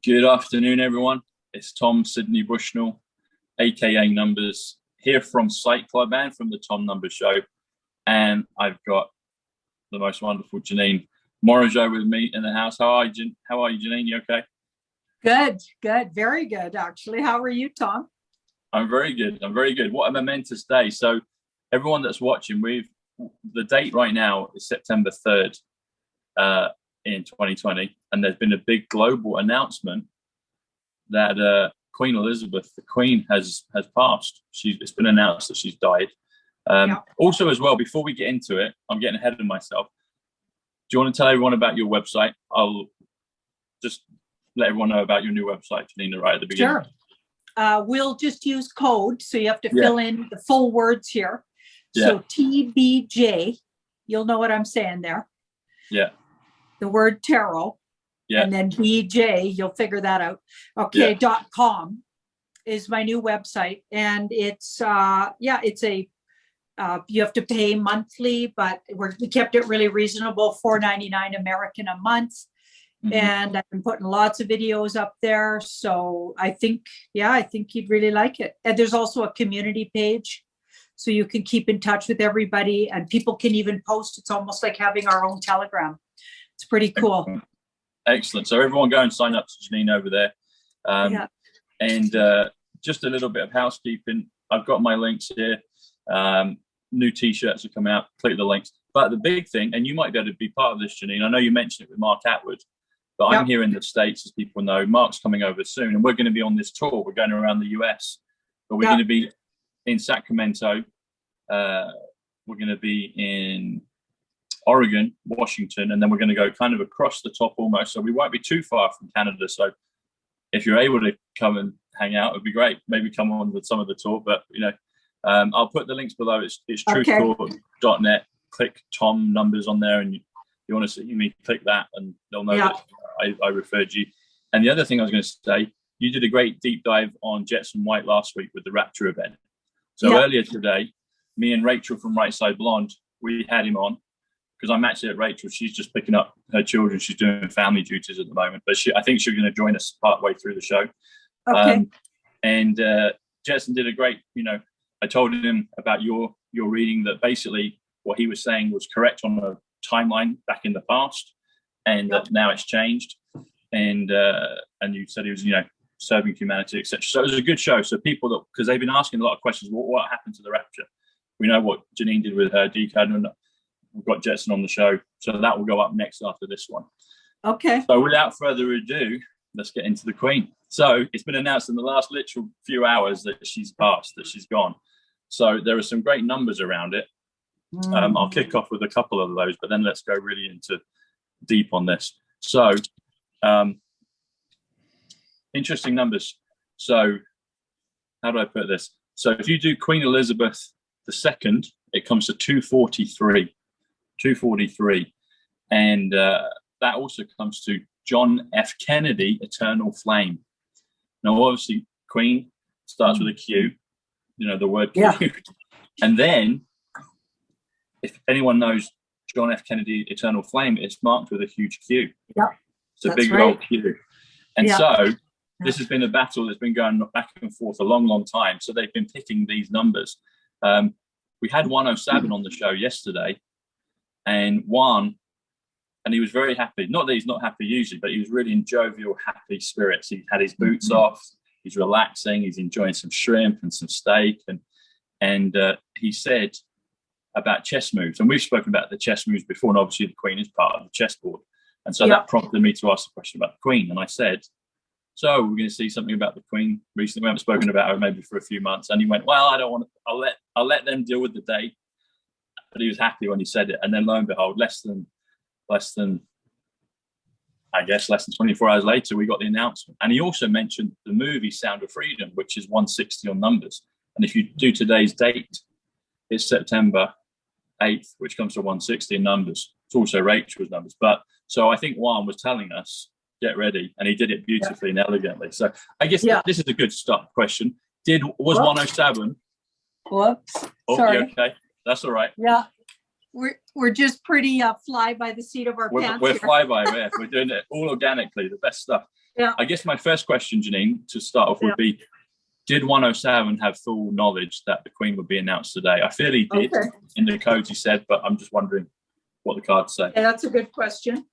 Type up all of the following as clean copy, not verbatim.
Good afternoon, everyone. It's Tom Sydney Bushnell, aka Numbers, here from Sight Club and from the Tom Numbers Show. And I've got the most wonderful Janine Morigeu with me in the house. How are you, Janine? You okay? Good, very good, actually. How are you, Tom? I'm very good. What a momentous day. So everyone that's watching, the date right now is September 3rd. In 2020, and there's been a big global announcement that Queen Elizabeth, the Queen, has passed. It's been announced that she's died. Also, as well, before we get into it, I'm getting ahead of myself. Do you want to tell everyone about your website? I'll just let everyone know about your new website, Janina, right at the beginning. Sure. We'll just use code, so you have to fill in the full words here. Yeah. So TBJ, you'll know what I'm saying there. Yeah. The word tarot, and then BJ, you'll figure that out. Okay, .com is my new website, and it's you have to pay monthly, but we kept it really reasonable, $4.99 American a month. And I've been putting lots of videos up there, so I think you'd really like it. And there's also a community page, so you can keep in touch with everybody, and people can even post. It's almost like having our own Telegram. It's pretty cool. Excellent. So everyone go and sign up to Janine over there. And just a little bit of housekeeping. I've got my links here. New t-shirts are coming out. Click the links. But the big thing, and you might be able to be part of this, Janine, I know you mentioned it with Mark Atwood, but I'm here in the States, as people know. Mark's coming over soon, and we're going to be on this tour. We're going around the US, but we're going to be in Sacramento. We're going to be in Oregon, Washington, and then we're going to go kind of across the top almost. So we won't be too far from Canada. So if you're able to come and hang out, it'd be great. Maybe come on with some of the tour, but I'll put the links below. It's truthtour.net. Click Tom Numbers on there, and you want to see me, click that, and they'll know that I referred you. And the other thing I was going to say, you did a great deep dive on Jetson White last week with the Rapture event. So earlier today, me and Rachel from Right Side Blonde, we had him on, because I'm actually at Rachel. She's just picking up her children. She's doing family duties at the moment, but I think she's going to join us partway through the show. Okay. And Jetson did a great, I told him about your reading, that basically what he was saying was correct on a timeline back in the past, and that now it's changed. And you said he was, serving humanity, etc. So it was a good show. So people because they've been asking a lot of questions, what happened to the Rapture? We know what Janine did with her decode, and we've got Jetson on the show, so that will go up next after this one. Okay. So without further ado, let's get into the Queen. So it's been announced in the last literal few hours that she's passed, that she's gone. So there are some great numbers around it. I'll kick off with a couple of those, but then let's go really into deep on this. So interesting numbers. So how do I put this? So if you do Queen Elizabeth II, it comes to 243. And that also comes to John F. Kennedy, Eternal Flame. Now, obviously, Queen starts with a Q, the word Q. And then, if anyone knows John F. Kennedy, Eternal Flame, it's marked with a huge Q. It's a big old Q. And so this has been a battle that's been going back and forth a long, long time. So they've been picking these numbers. We had 107 on the show yesterday, and he was very happy. Not that he's not happy usually, but he was really in jovial, happy spirits. He had his boots off. He's relaxing. He's enjoying some shrimp and some steak. And he said about chess moves. And we've spoken about the chess moves before, and obviously the Queen is part of the chessboard. And so that prompted me to ask a question about the Queen. And I said, so we're going to see something about the Queen recently. We haven't spoken about her maybe for a few months. And he went, well, I don't want to. I'll let them deal with the date. But he was happy when he said it. And then lo and behold, less than 24 hours later, we got the announcement. And he also mentioned the movie Sound of Freedom, which is 160 on numbers. And if you do today's date, it's September 8th, which comes to 160 in numbers. It's also Rachel's numbers. But so I think Juan was telling us, get ready. And he did it beautifully and elegantly. So I guess this is a good start question. Was 107? Whoops. Oh, sorry. Okay. That's all right. Yeah. We're just pretty fly by the seat of our pants. We're fly by. We're doing it all organically, the best stuff. Yeah. I guess my first question, Janine, to start off would be, did 107 have full knowledge that the Queen would be announced today? I feel he did in the codes he said, but I'm just wondering what the cards say. Yeah, that's a good question.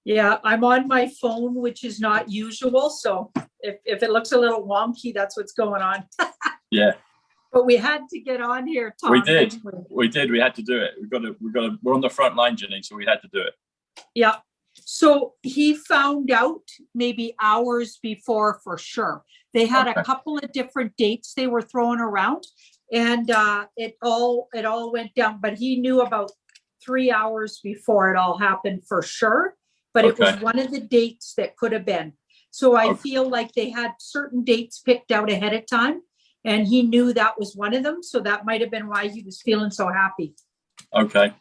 Yeah, I'm on my phone, which is not usual. So if it looks a little wonky, that's what's going on. Yeah. But we had to get on here, Tom. We did. We did. We had to do it. We're on the front line, Janine, so we had to do it. Yeah. So he found out maybe hours before for sure. They had a couple of different dates they were throwing around, and it all went down. But he knew about 3 hours before it all happened for sure. But it was one of the dates that could have been. So I feel like they had certain dates picked out ahead of time, and he knew that was one of them. So that might have been why he was feeling so happy. Okay.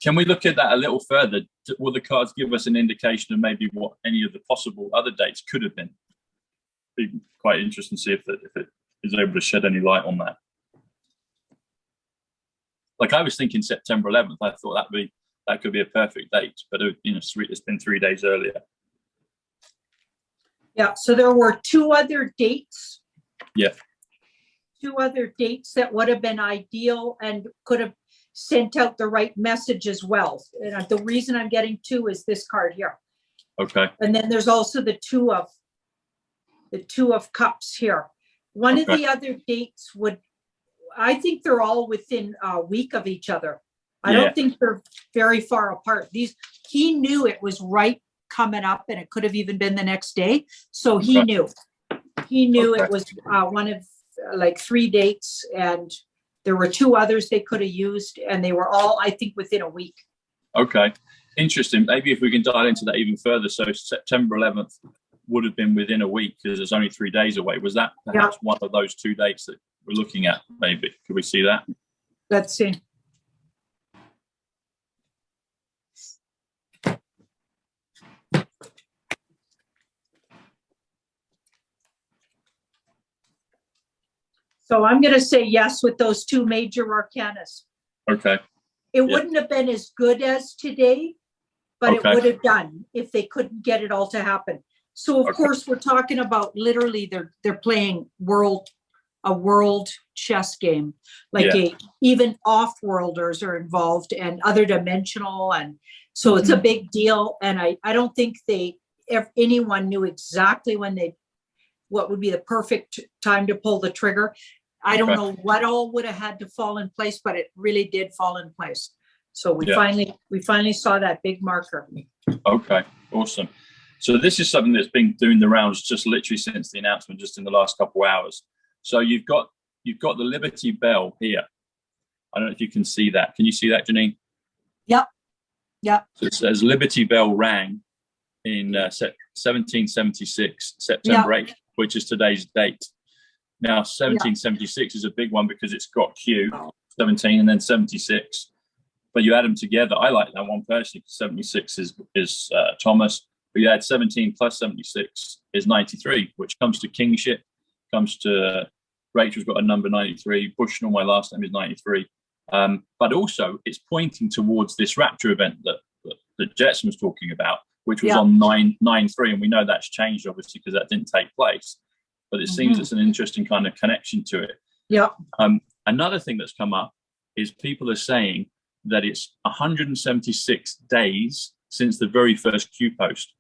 Can we look at that a little further? Will the cards give us an indication of maybe what any of the possible other dates could have been? Be quite interesting to see if it is able to shed any light on that. Like I was thinking September 11th. I thought that could be a perfect date, but it's been 3 days earlier. Yeah. So there were 2 other dates. Yeah. 2 other dates that would have been ideal and could have sent out the right message as well. And the reason I'm getting 2 is this card here. Okay. And then there's also the two of cups here. One of the other dates I think they're all within a week of each other. I don't think they're very far apart. He knew it was right coming up, and it could have even been the next day. So he knew it was one of like 3 dates, and there were 2 others they could have used, and they were all, I think, within a week. Okay. Interesting. Maybe if we can dial into that even further. So September 11th would have been within a week because it's only 3 days away. Was that perhaps one of those 2 dates that we're looking at? Maybe. Could we see that? Let's see. So I'm going to say yes with those 2 major arcanas. Okay. It wouldn't have been as good as today, but it would have done if they couldn't get it all to happen. So of course we're talking about literally they're playing a world chess game, like even off-worlders are involved and other dimensional, and so it's a big deal. And I don't think anyone knew exactly what would be the perfect time to pull the trigger. I don't know what all would have had to fall in place, but it really did fall in place. So we finally saw that big marker. Okay, awesome. So this is something that's been doing the rounds just literally since the announcement, just in the last couple of hours. So you've got the Liberty Bell here. I don't know if you can see that. Can you see that, Janine? Yep. Yep. So it says Liberty Bell rang in 1776, September 8th, which is today's date. Now, 1776 is a big one because it's got Q, 17, and then 76. But you add them together. I like that one personally because 76 is Thomas. But you add 17 plus 76 is 93, which comes to kingship, comes to Rachel's got a number 93. Bushnell, my last name, is 93. But also, it's pointing towards this rapture event that Jetson was talking about, which was on 9-3. And we know that's changed, obviously, because that didn't take place. But it seems it's an interesting kind of connection to it. Yeah. Another thing that's come up is people are saying that it's 176 days since the very first Q post.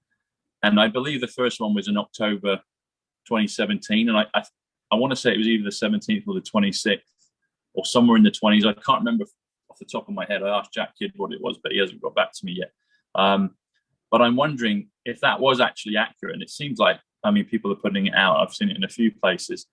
And I believe the first one was in October 2017. And I want to say it was either the 17th or the 26th or somewhere in the 20s. I can't remember off the top of my head. I asked Jack Kidd what it was, but he hasn't got back to me yet. But I'm wondering if that was actually accurate. And it seems like, people are putting it out. I've seen it in a few places.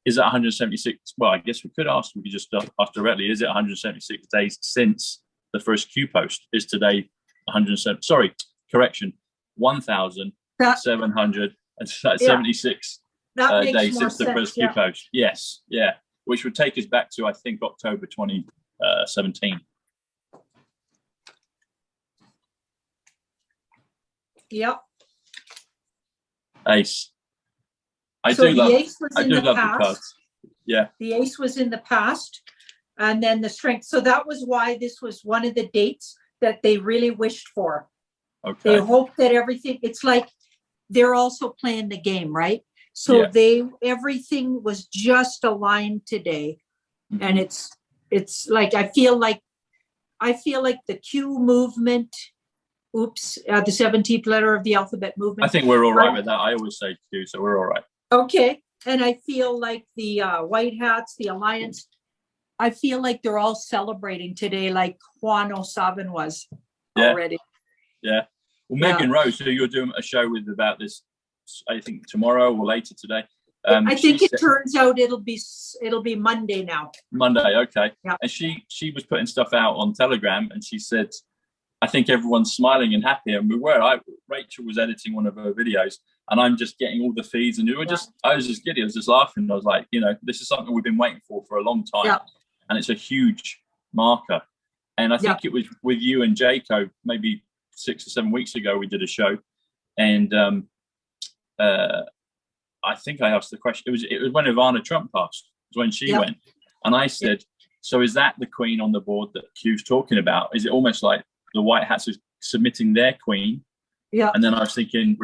Is it 176? Well, I guess we could just ask directly. Is it 176 days since the first Q post? Is today 107? Sorry, correction. 1,776 days since the first Q post. Yes, yeah. Which would take us back to, I think, October 2017. Yep. Ace. I do love the cards. Yeah. The ace was in the past, and then the strength. So that was why this was one of the dates that they really wished for. Okay. They hope that everything, it's like they're also playing the game, right? So everything was just aligned today. Mm-hmm. And it's like, I feel like the Q movement, the 17th letter of the alphabet movement. I think we're all right with that. I always say Q, so we're all right. Okay. And I feel like the White Hats, the Alliance, I feel like they're all celebrating today, like Juan O'Savin was already. Yeah. Well, Megan Rose, who you're doing a show with about this, I think tomorrow or later today. I think it turns out it'll be Monday now. Monday, okay. Yeah. And she was putting stuff out on Telegram, and she said, I think everyone's smiling and happy, and we were. Rachel was editing one of her videos, and I'm just getting all the feeds, and I was just giddy. I was just laughing. I was like, this is something we've been waiting for a long time, and it's a huge marker. And I think it was with you and Jaco maybe 6 or 7 weeks ago. We did a show, and I think I asked the question. It was when Ivana Trump passed. It was when she went, and I said, "So is that the Queen on the board that Q's talking about? Is it almost like the White Hats are submitting their Queen?" Yeah. And then I was thinking,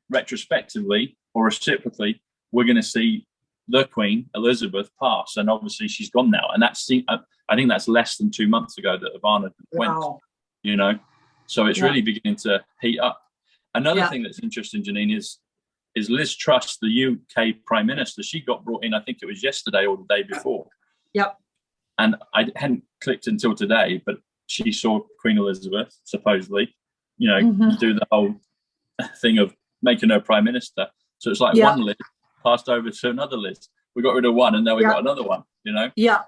retrospectively or reciprocally, we're going to see the Queen Elizabeth pass, and obviously she's gone now. And I think that's less than 2 months ago that Ivana went. So it's really beginning to heat up. Another thing that's interesting, Janine, is Liz Truss, the UK Prime Minister. She got brought in, I think it was yesterday or the day before. Yep. And I hadn't clicked until today, but she saw Queen Elizabeth, supposedly, do the whole thing of making her Prime Minister. So it's like one Liz passed over to another Liz. We got rid of one, and now we got another one, Yeah.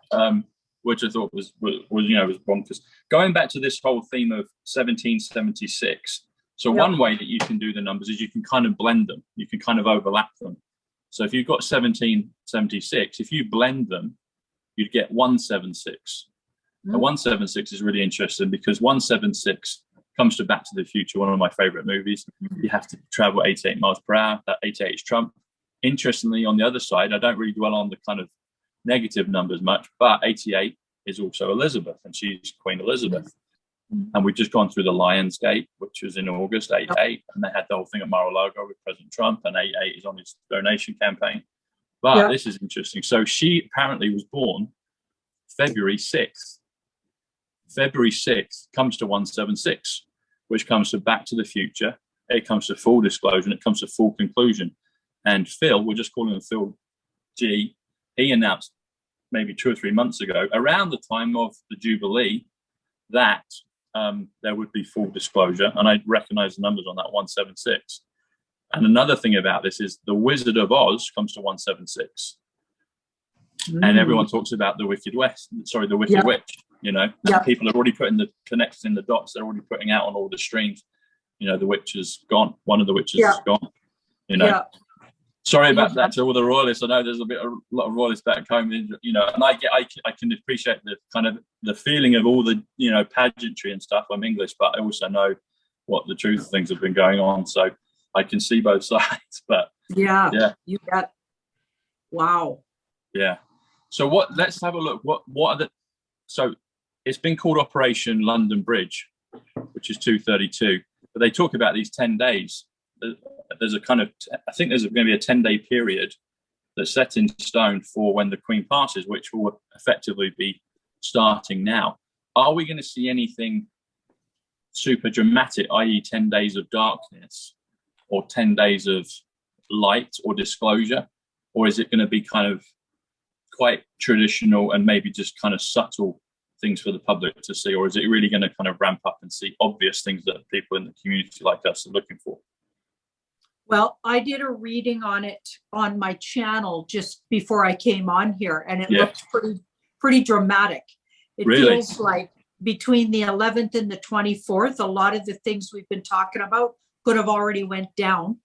Which I thought was bonkers. Going back to this whole theme of 1776, so one way that you can do the numbers is you can kind of blend them. You can kind of overlap them. So if you've got 1776, if you blend them, you'd get 176. Now 176 is really interesting because 176 comes to Back to the Future, one of my favorite movies. You have to travel 88 miles per hour. That 88 is Trump. Interestingly, on the other side, I don't really dwell on the kind of negative numbers much, but 88 is also Elizabeth, and she's Queen Elizabeth. And we've just gone through the Lions Gate, which was in August, 88, and they had the whole thing at Mar-a-Lago with President Trump, and 88 is on his donation campaign. But this is interesting. So she apparently was born February 6th. February 6th comes to 176, which comes to Back to the Future. It comes to full disclosure, and it comes to full conclusion. And Phil, we're just calling him Phil G, he announced maybe 2 or 3 months ago, around the time of the Jubilee, that there would be full disclosure, and I recognize the numbers on that 176. And another thing about this is the Wizard of Oz comes to 176, and everyone talks about the Wicked Witch. People are already connecting the dots. They're already putting out on all the streams. The witch is gone. One of the witches is gone. Sorry about that to all the royalists. I know there's a lot of royalists back home, and I can appreciate the kind of the feeling of all the pageantry and stuff. I'm English, but I also know what the truth of things have been going on, so I can see both sides. But you got wow. Yeah. So let's have a look. What are the? So it's been called Operation London Bridge, which is 232. But they talk about these 10 days. There's a kind of, I think there's going to be a 10-day period that's set in stone for when the Queen passes, which will effectively be starting now. Are we going to see anything super dramatic, i.e. 10 days of darkness or 10 days of light or disclosure? Or is it going to be kind of quite traditional and maybe just kind of subtle things for the public to see? Or is it really going to kind of ramp up and see obvious things that people in the community like us are looking for? Well, I did a reading on it on my channel just before I came on here, and it looked pretty dramatic. It feels like between the 11th and the 24th, a lot of the things we've been talking about could have already went down.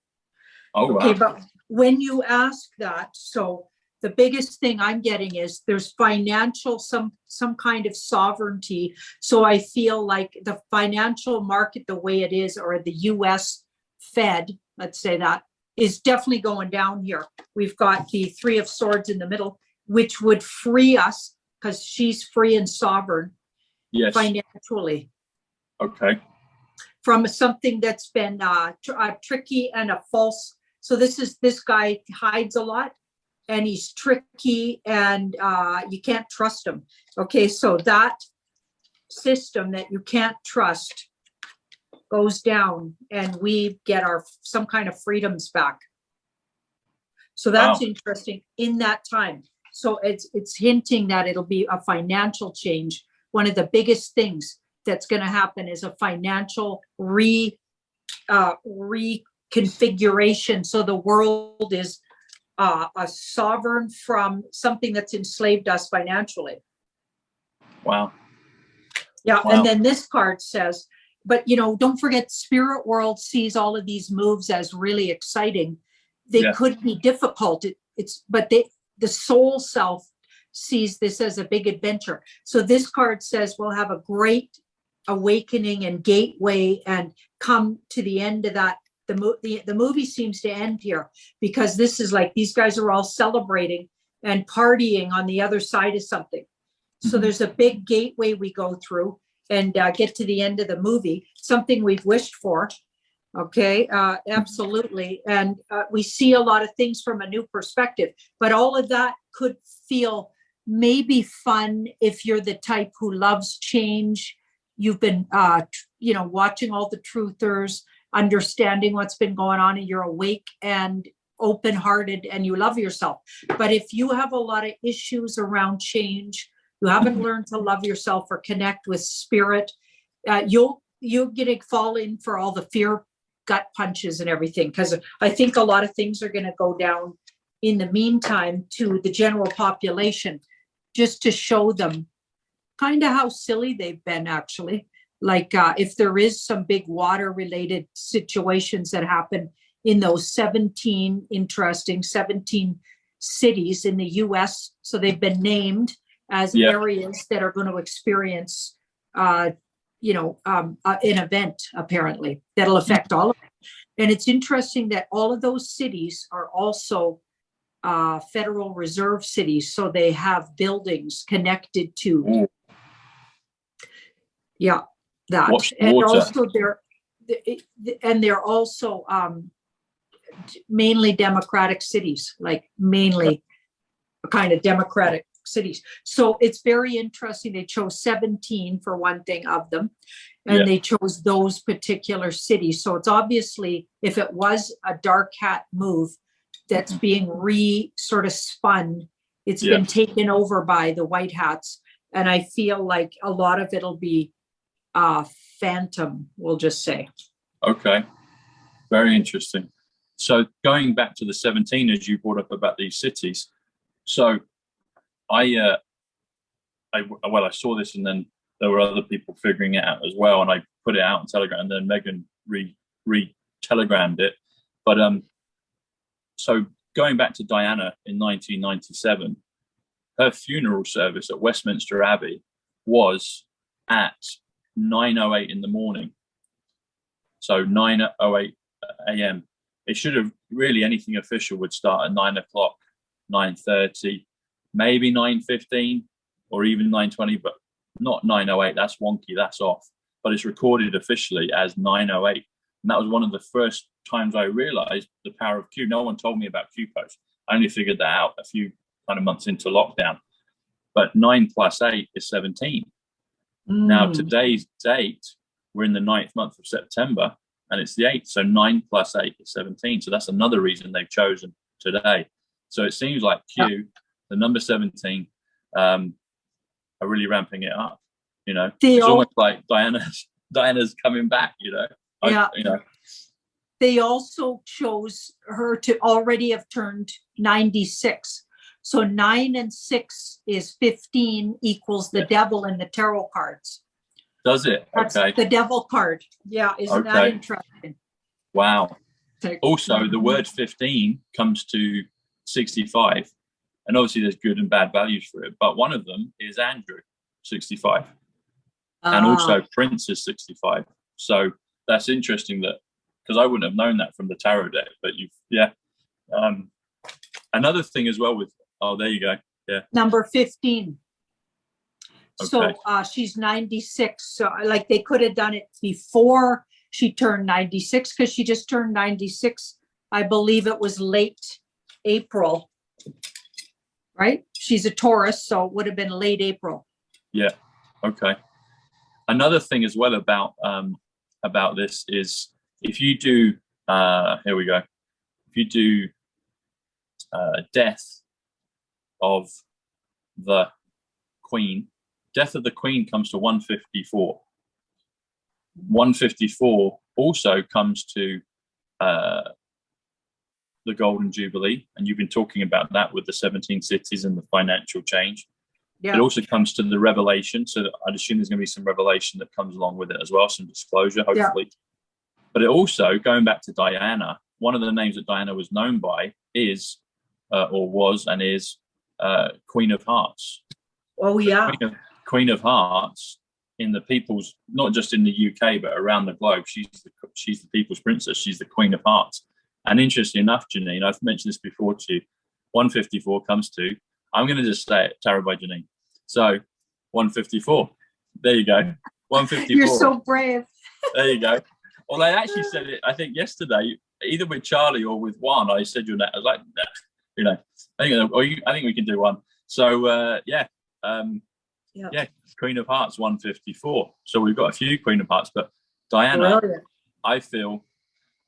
Oh, wow. Okay, but when you ask that, so the biggest thing I'm getting is there's financial, some kind of sovereignty. So I feel like the financial market, the way it is, or the US Fed, let's say that, is definitely going down here. We've got the Three of Swords in the middle, which would free us because she's free and sovereign financially. Okay. From something that's been tricky and a false. So this guy hides a lot, and he's tricky, and you can't trust him. Okay, so that system that you can't trust goes down, and we get some kind of freedoms back. So that's interesting in that time. So it's hinting that it'll be a financial change. One of the biggest things that's going to happen is a financial reconfiguration. So the world is a sovereign from something that's enslaved us financially. Wow. Yeah. Wow. And then this card says, but don't forget, spirit world sees all of these moves as really exciting. They could be difficult. But the soul self sees this as a big adventure. So this card says we'll have a great awakening and gateway and come to the end of that. The movie seems to end here, because this is like these guys are all celebrating and partying on the other side of something. So there's a big gateway we go through and get to the end of the movie, something we've wished for. Okay, absolutely. And we see a lot of things from a new perspective, but all of that could feel maybe fun if you're the type who loves change. You've been, watching all the truthers, understanding what's been going on, and you're awake and open-hearted and you love yourself. But if you have a lot of issues around change, you haven't learned to love yourself or connect with spirit, you'll fall in for all the fear gut punches and everything, because I think a lot of things are going to go down in the meantime to the general population, just to show them kind of how silly they've been, actually. Like if there is some big water related situations that happen in those 17 cities in the US, so they've been named as areas that are going to experience an event, apparently, that'll affect all of them. And it's interesting that all of those cities are also Federal Reserve cities, so they have buildings connected to that. And also they're also mainly democratic cities, like mainly kind of democratic cities. So it's very interesting. They chose 17 for one thing of them, and they chose those particular cities. So it's obviously, if it was a dark hat move that's being sort of spun, it's been taken over by the white hats. And I feel like a lot of it'll be phantom, we'll just say. Okay. Very interesting. So going back to the 17, as you brought up about these cities. So I saw this, and then there were other people figuring it out as well, and I put it out on Telegram, and then Megan re-telegrammed it. But so going back to Diana in 1997, her funeral service at Westminster Abbey was at 9:08 in the morning. So 9:08 a.m. It should have really, anything official would start at 9 o'clock, 9:30, maybe 9:15, or even 9:20, but not 9:08. That's wonky. That's off. But it's recorded officially as 9:08, and that was one of the first times I realized the power of Q. No one told me about Q posts. I only figured that out a few kind of months into lockdown. But 9 + 8 is 17. Now, today's date, we're in the 9th month of September, and it's the 8th. So 9 + 8 is 17. So that's another reason they've chosen today. So it seems like Q, the number 17, are really ramping it up. It's almost like Diana's coming back. They also chose her to already have turned 96. So 9 and 6 is 15, equals the devil in the tarot cards. Does it? That's the devil card. Yeah, isn't that interesting? Wow. Also, the word 15 comes to 65. And obviously there's good and bad values for it. But one of them is Andrew, 65. And also Prince is 65. So that's interesting, that because I wouldn't have known that from the tarot deck. But another thing as well with, there you go. Yeah. Number 15. So she's 96. So like they could have done it before she turned 96 because she just turned 96. I believe it was late April, right? She's a Taurus, so it would have been late April. Yeah. Okay. Another thing as well about this is if you do, here we go. If you do death of the Queen, death of the Queen comes to 154. 154 also comes to the Golden Jubilee, and you've been talking about that with the 17 cities and the financial change. Yeah. It also comes to the revelation, so I'd assume there's going to be some revelation that comes along with it as well, some disclosure, hopefully. Yeah. But it also, going back to Diana, one of the names that Diana was known by is, or was and is, Queen of Hearts. Oh, yeah. Queen of Hearts in the people's, not just in the UK, but around the globe. She's the people's princess. She's the Queen of Hearts. And interestingly enough, Janine, I've mentioned this before to you, 154 comes to, I'm going to just say it, Tarot by Janine. So 154. There you go. 154. You're so brave. There you go. Well, I actually said it, I think yesterday, either with Charlie or with Juan, I said your name. I was like, nah, you know, I think we can do one. So, yeah, Queen of Hearts 154. So we've got a few Queen of Hearts, but Diana, brilliant. I feel,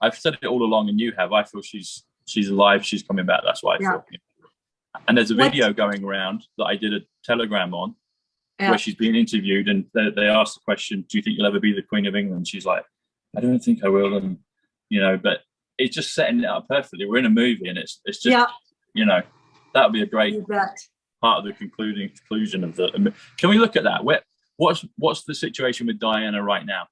I've said it all along, and you have. I feel she's alive. She's coming back. That's why I feel. And there's a video going around that I did a telegram on, where she's being interviewed, and they asked the question, "Do you think you'll ever be the Queen of England?" She's like, "I don't think I will." And you know, but it's just setting it up perfectly. We're in a movie, and it's just you know, that would be a great part of the conclusion of the. Can we look at that? What's the situation with Diana right now?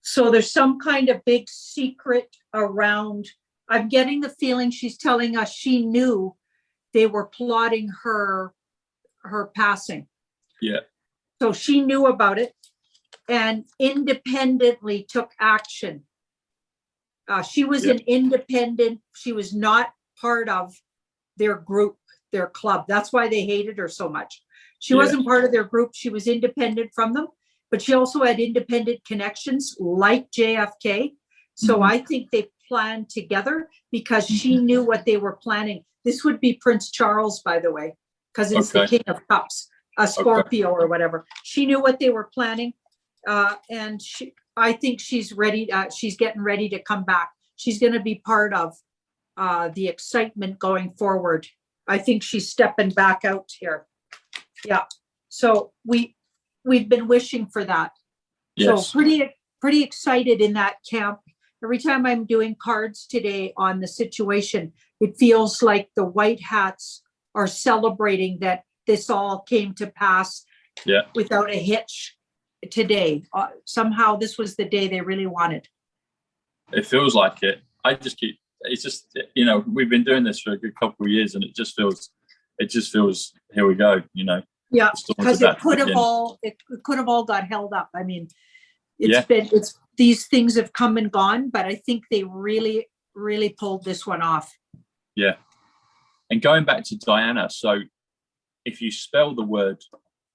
So there's some kind of big secret around. I'm getting the feeling she's telling us she knew they were plotting her passing. Yeah. So she knew about it and independently took action. She was an independent. She was not part of their group, their club. That's why they hated her so much. She wasn't part of their group. She was independent from them. But she also had independent connections like JFK. So I think they planned together because she knew what they were planning. This would be Prince Charles, by the way, because it's the King of Cups, a Scorpio or whatever. She knew what they were planning. And I think she's ready. She's getting ready to come back. She's going to be part of the excitement going forward. I think she's stepping back out here. Yeah. So we've been wishing for that. Yes. So pretty excited in that camp. Every time I'm doing cards today on the situation, it feels like the white hats are celebrating that this all came to pass without a hitch today. Somehow this was the day they really wanted. It feels like it. It's just, you know, we've been doing this for a good couple of years, and it just feels, here we go, you know. Yeah, because it could have all got held up. I mean, these things have come and gone, but I think they really, really pulled this one off. Yeah. And going back to Diana, so if you spell the word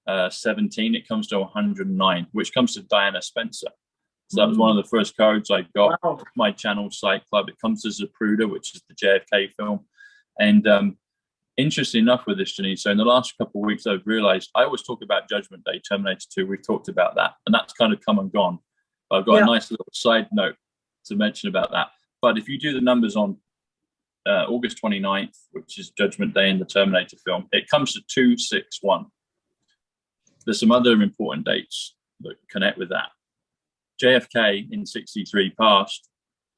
17, it comes to 109, which comes to Diana Spencer. So that was one of the first codes I got. Wow. My channel Site Club. It comes as Zapruder, which is the JFK film. And interesting enough with this, Janine, so in the last couple of weeks, I've realized I always talk about Judgment Day, Terminator 2. We've talked about that, and that's kind of come and gone. But I've got a nice little side note to mention about that. But if you do the numbers on August 29th, which is Judgment Day in the Terminator film, it comes to 261. There's some other important dates that connect with that. JFK in 63 passed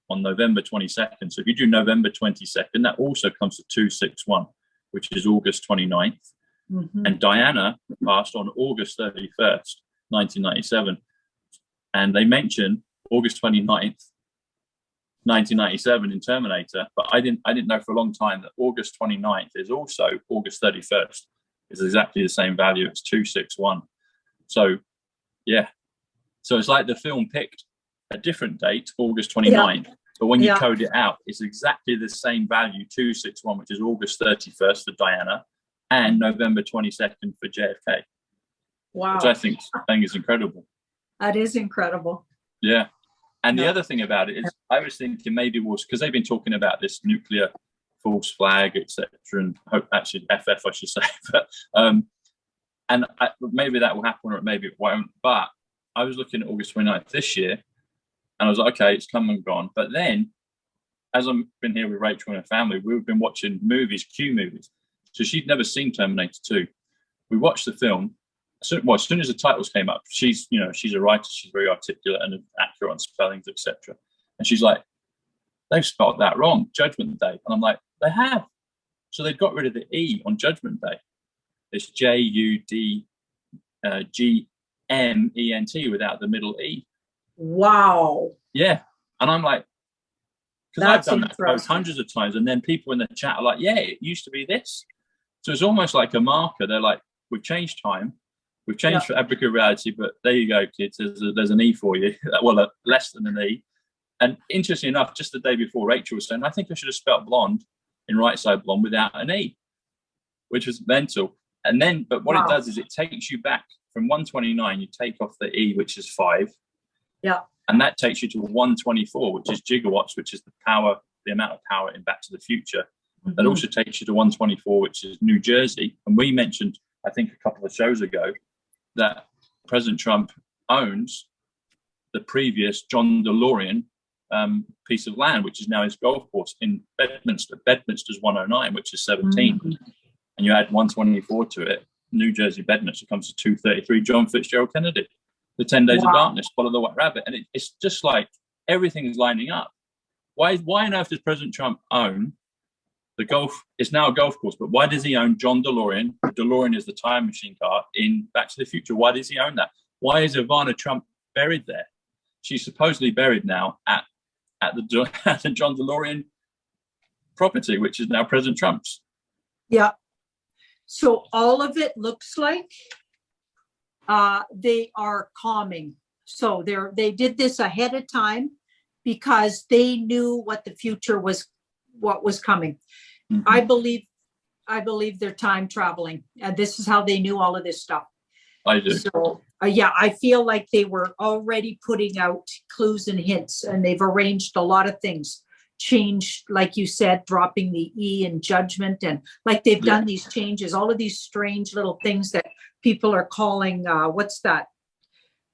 on November 22nd. So if you do November 22nd, that also comes to 261. Which is August 29th. And Diana passed on August 31st, 1997. And they mention August 29th 1997 in Terminator, but I didn't know for a long time that August 29th is also August 31st. It's exactly the same value. It's 261. So yeah, so it's like the film picked a different date, August 29th, but when you code it out, it's exactly the same value, 261, which is August 31st for Diana and November 22nd for JFK. Wow. Which I think is incredible. That is incredible. Yeah. And the other thing about it is, I was thinking maybe was because they've been talking about this nuclear false flag, etc., and actually FF, I should say. But maybe that will happen, or maybe it won't. But I was looking at August 29th this year, and I was like, okay, it's come and gone. But then, as I've been here with Rachel and her family, we've been watching movies, Q movies. So she'd never seen Terminator 2. We watched the film. So, as soon as the titles came up, she's a writer, she's very articulate and accurate on spellings, etc. And she's like, they've spelled that wrong, Judgment Day. And I'm like, they have. So they've got rid of the E on Judgment Day. It's JUDGMENT without the middle E. Wow. Yeah. And I'm like, because I've done that post hundreds of times, and then people in the chat are like, yeah, it used to be this. So it's almost like a marker. They're like, we've changed time. We've changed for Africa reality, but there you go, kids. There's an E for you. Well, less than an E. And interestingly enough, just the day before, Rachel was saying, I think I should have spelt blonde in right side blonde without an E, which was mental. And then, but what it does is it takes you back from 129, you take off the E, which is 5. Yeah. And that takes you to 124, which is gigawatts, which is the amount of power in Back to the Future. Mm-hmm. That also takes you to 124, which is New Jersey. And we mentioned, I think a couple of shows ago, that President Trump owns the previous John DeLorean piece of land, which is now his golf course in Bedminster. Bedminster's 109, which is 17. Mm-hmm. And you add 124 to it, New Jersey Bedminster comes to 233, John Fitzgerald Kennedy. The 10 Days of Darkness, Follow the White Rabbit. And it's just like everything is lining up. Why on earth does President Trump own the golf? It's now a golf course, but why does he own John DeLorean? The DeLorean is the time machine car in Back to the Future. Why does he own that? Why is Ivana Trump buried there? She's supposedly buried now at the John DeLorean property, which is now President Trump's. Yeah. So all of it looks like they are calming. So they did this ahead of time because they knew what the future was, what was coming. Mm-hmm. I believe they're time traveling, and this is how they knew all of this stuff. I do. So I feel like they were already putting out clues and hints, and they've arranged a lot of things. Changed, like you said, dropping the E in judgment, and like they've done these changes, all of these strange little things that people are calling, what's that?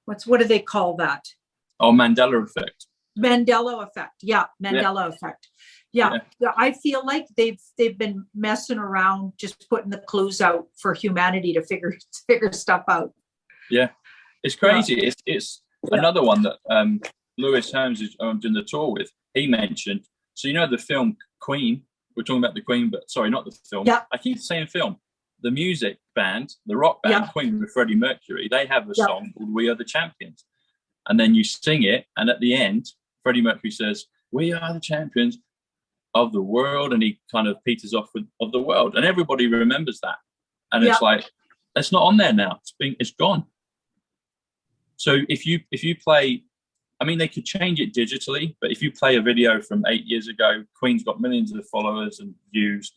What do they call that? Oh, Mandela effect. Mandela effect. Yeah, Mandela effect. Yeah, I feel like they've been messing around, just putting the clues out for humanity to figure stuff out. Yeah, it's crazy. It's another one that Lewis Holmes is doing the tour with. He mentioned. So you know the film Queen. We're talking about the Queen, but sorry, not the film. Yeah. I keep saying film. The music band, the rock band Queen with Freddie Mercury. They have a song called "We Are the Champions," and then you sing it, and at the end, Freddie Mercury says, "We are the champions of the world," and he kind of peters off of the world, and everybody remembers that. And it's like, it's not on there now. It's gone. So if you play, I mean, they could change it digitally, but if you play a video from 8 years ago, Queen's got millions of followers and views,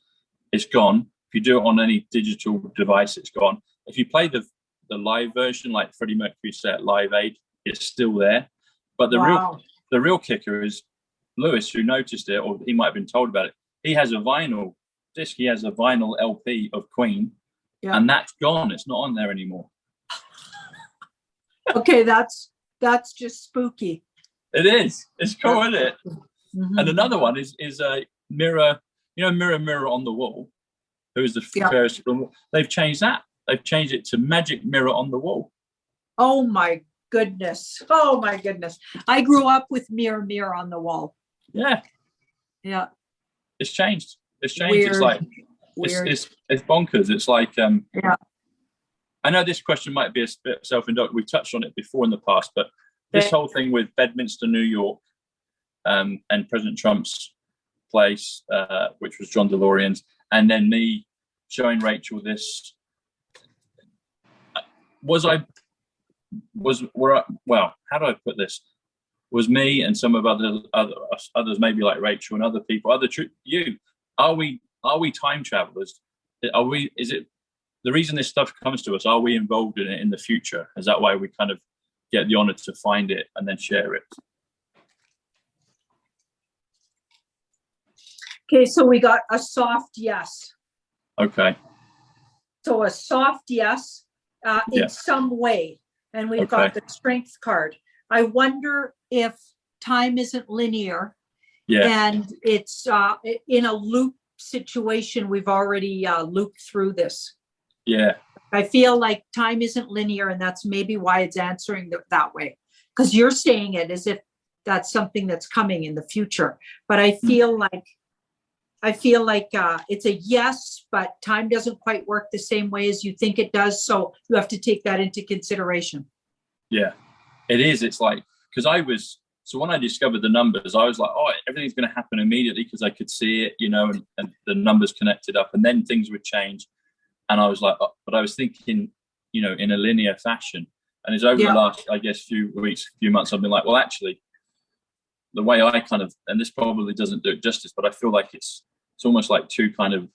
it's gone. If you do it on any digital device, it's gone. If you play the live version, like Freddie Mercury said at Live Aid, it's still there. But the real kicker is Lewis, who noticed it, or he might have been told about it. He has a vinyl disc. He has a vinyl LP of Queen, and that's gone. It's not on there anymore. Okay, that's just spooky. It is. It's cool, isn't it? Mm-hmm. And another one is a mirror. You know, mirror on the wall. Who is the fairest? They've changed that. They've changed it to magic mirror on the wall. Oh my goodness! Oh my goodness! I grew up with mirror on the wall. Yeah. It's changed. It's changed. Weird. It's like it's bonkers. It's like I know this question might be a bit self-indulgent. We've touched on it before in the past, but this whole thing with Bedminster, New York, and President Trump's place, which was John DeLorean's, and then me showing Rachel this. Well, how do I put this? Was me and some of others, maybe like Rachel and other people, are we time travelers? Is it the reason this stuff comes to us? Are we involved in it in the future? Is that why we kind of get the honor to find it and then share it? Okay, so we got a soft yes. Okay. So a soft yes in some way. And we've got the strength card. I wonder if time isn't linear and it's in a loop situation. We've already looped through this. Yeah. I feel like time isn't linear, and that's maybe why it's answering that way. Because you're saying it as if that's something that's coming in the future. But I feel like it's a yes, but time doesn't quite work the same way as you think it does. So you have to take that into consideration. Yeah, it is. It's like, because when I discovered the numbers, I was like, oh, everything's going to happen immediately because I could see it, and the numbers connected up, and then things would change. And I was like, but I was thinking, in a linear fashion. And it's over the last, I guess, few weeks, few months, I've been like, well, actually, the way I kind of, and this probably doesn't do it justice, but I feel like it's almost like two kind of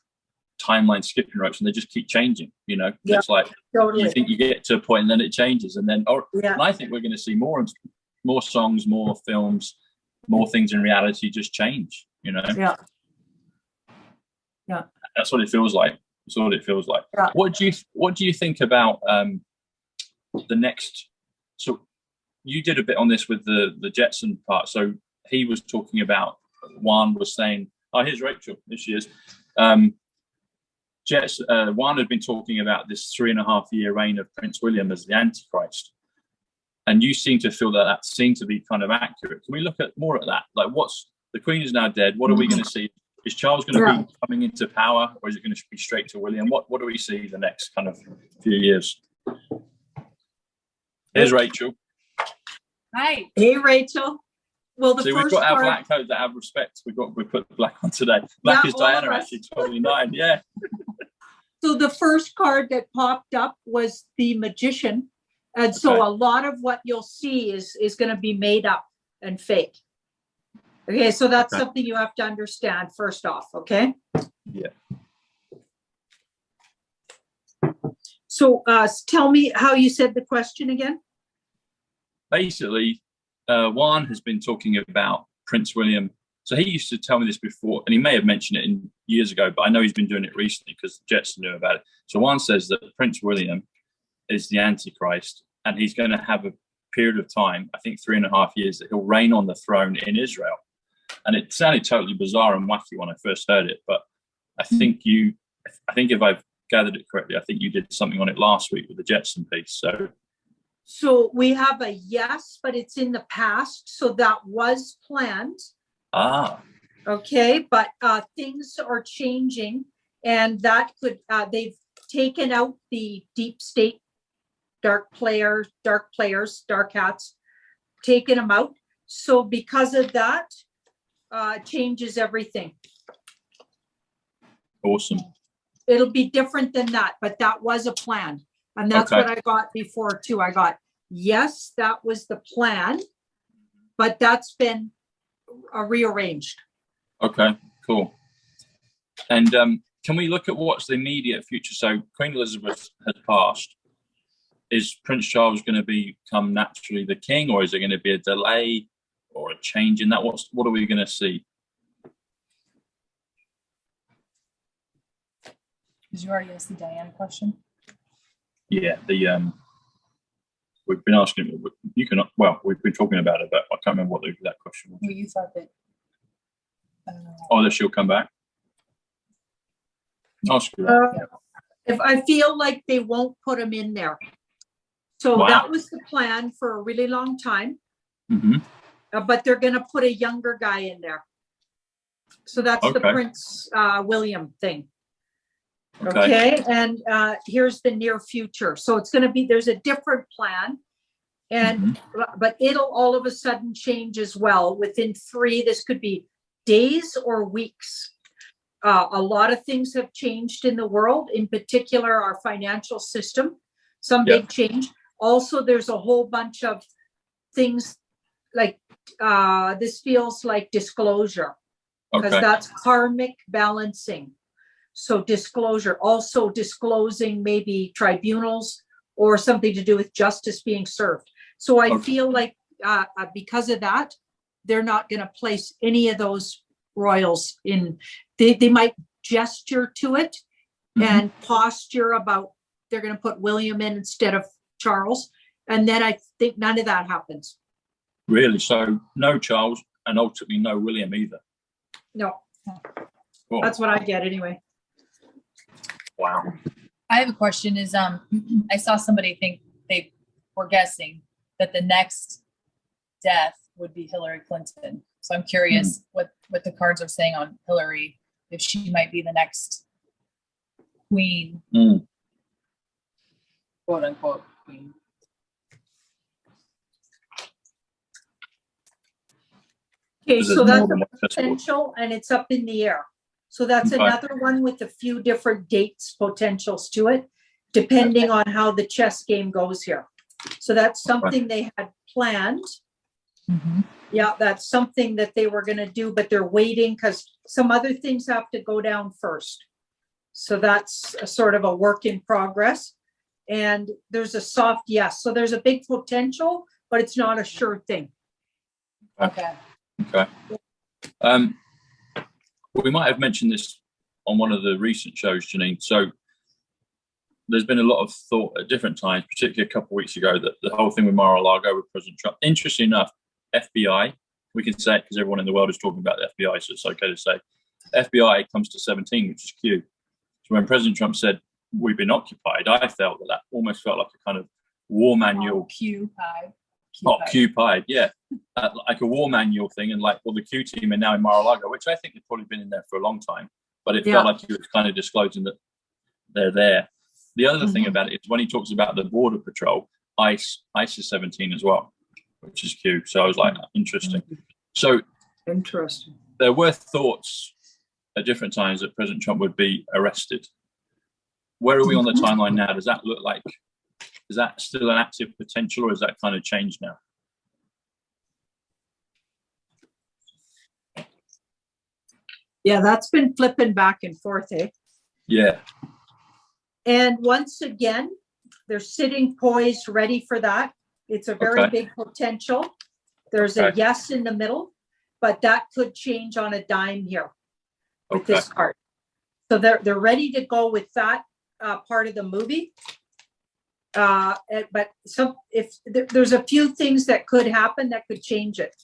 timeline skipping ropes, and they just keep changing. It's like you think you get to a point and then it changes, and then and I think we're going to see more songs, more films, more things in reality just change. Yeah. That's what it feels like. That's what it feels like. Yeah. What do you think about the next? So you did a bit on this with the Jetson part. So he was talking about, Juan was saying, oh, here's Rachel. Here she is. Juan had been talking about this 3.5-year reign of Prince William as the Antichrist. And you seem to feel that seemed to be kind of accurate. Can we look at more at that? Like, the Queen is now dead. What are we going to see? Is Charles going to be coming into power, or is it going to be straight to William? What do we see the next kind of few years? Here's Rachel. Hi. Hey, Rachel. Well, we've got our black coats that have respect. We put black on today. Black is Diana, actually, 29. Yeah. So the first card that popped up was the Magician. And so a lot of what you'll see is going to be made up and fake. Okay, so that's something you have to understand first off, okay? Yeah. So tell me how you said the question again. Basically, Juan has been talking about Prince William. So he used to tell me this before, and he may have mentioned it years ago, but I know he's been doing it recently because Jetson knew about it. So Juan says that Prince William is the Antichrist, and he's going to have a period of time, I think 3.5 years, that he'll reign on the throne in Israel. And it sounded totally bizarre and wacky when I first heard it, but I think if I've gathered it correctly, I think you did something on it last week with the Jetson piece. So we have a yes, but it's in the past. So that was planned. Okay, but things are changing, and that could they've taken out the deep state, dark hats, taken them out. So because of that, changes everything. Awesome. It'll be different than that, but that was a plan. And that's what I got before too. I got, yes, that was the plan, but that's been rearranged. Okay, cool. And can we look at what's the immediate future? So Queen Elizabeth has passed. Is Prince Charles going to become naturally the king, or is there going to be a delay or a change in that? What are we going to see? Did you already ask the Diane question? Yeah, we've been asking. We've been talking about it, but I can't remember what the exact question was. Well, you thought that. That she'll come back. Ask her. If I feel like they won't put him in there, so that was the plan for a really long time. Mm-hmm. But they're going to put a younger guy in there. So that's the Prince William thing. Okay. And here's the near future. So it's going to be, there's a different plan. And, but it'll all of a sudden change as well. Within 3, this could be days or weeks. A lot of things have changed in the world, in particular, our financial system, some big change. Also, there's a whole bunch of things like, this feels like disclosure, because that's karmic balancing. So disclosure, also disclosing maybe tribunals or something to do with justice being served. So I feel like because of that, they're not going to place any of those royals in. They might gesture to it and posture about they're going to put William in instead of Charles. And then I think none of that happens. Really? So no Charles and ultimately no William either? No. Cool. That's what I get anyway. Wow. I have a question is, I saw somebody think they were guessing that the next death would be Hillary Clinton. So I'm curious what the cards are saying on Hillary, if she might be the next queen, quote unquote queen. Okay, so that's a potential and it's up in the air. So that's another one with a few different dates, potentials to it, depending on how the chess game goes here. So that's something they had planned. Yeah, that's something that they were going to do, but they're waiting because some other things have to go down first. So that's a sort of a work in progress. And there's a soft yes. So there's a big potential, but it's not a sure thing. Okay. We might have mentioned this on one of the recent shows, Janine. So there's been a lot of thought at different times, particularly a couple of weeks ago, that the whole thing with Mar-a-Lago with President Trump, interesting enough, FBI, we can say it because everyone in the world is talking about the FBI, so it's okay to say. FBI comes to 17, which is Q. So when President Trump said, we've been occupied, I felt that almost felt like a kind of war manual. Occupied, yeah. Like a war manual thing, and like, well, the Q team are now in Mar-a-Lago, which I think they've probably been in there for a long time, but it felt like he was kind of disclosing that they're there. The other thing about it is when he talks about the border patrol, ICE is 17 as well, which is Q. So I was like, interesting. So interesting. There were thoughts at different times that President Trump would be arrested. Where are we on the timeline now? Does that look like, is that still an active potential, or has that kind of changed now? Yeah, that's been flipping back and forth, eh? Yeah. And once again, they're sitting poised, ready for that. It's a very big potential. There's a yes in the middle, but that could change on a dime here with this card. So they're ready to go with that part of the movie. But if there's a few things that could happen that could change it.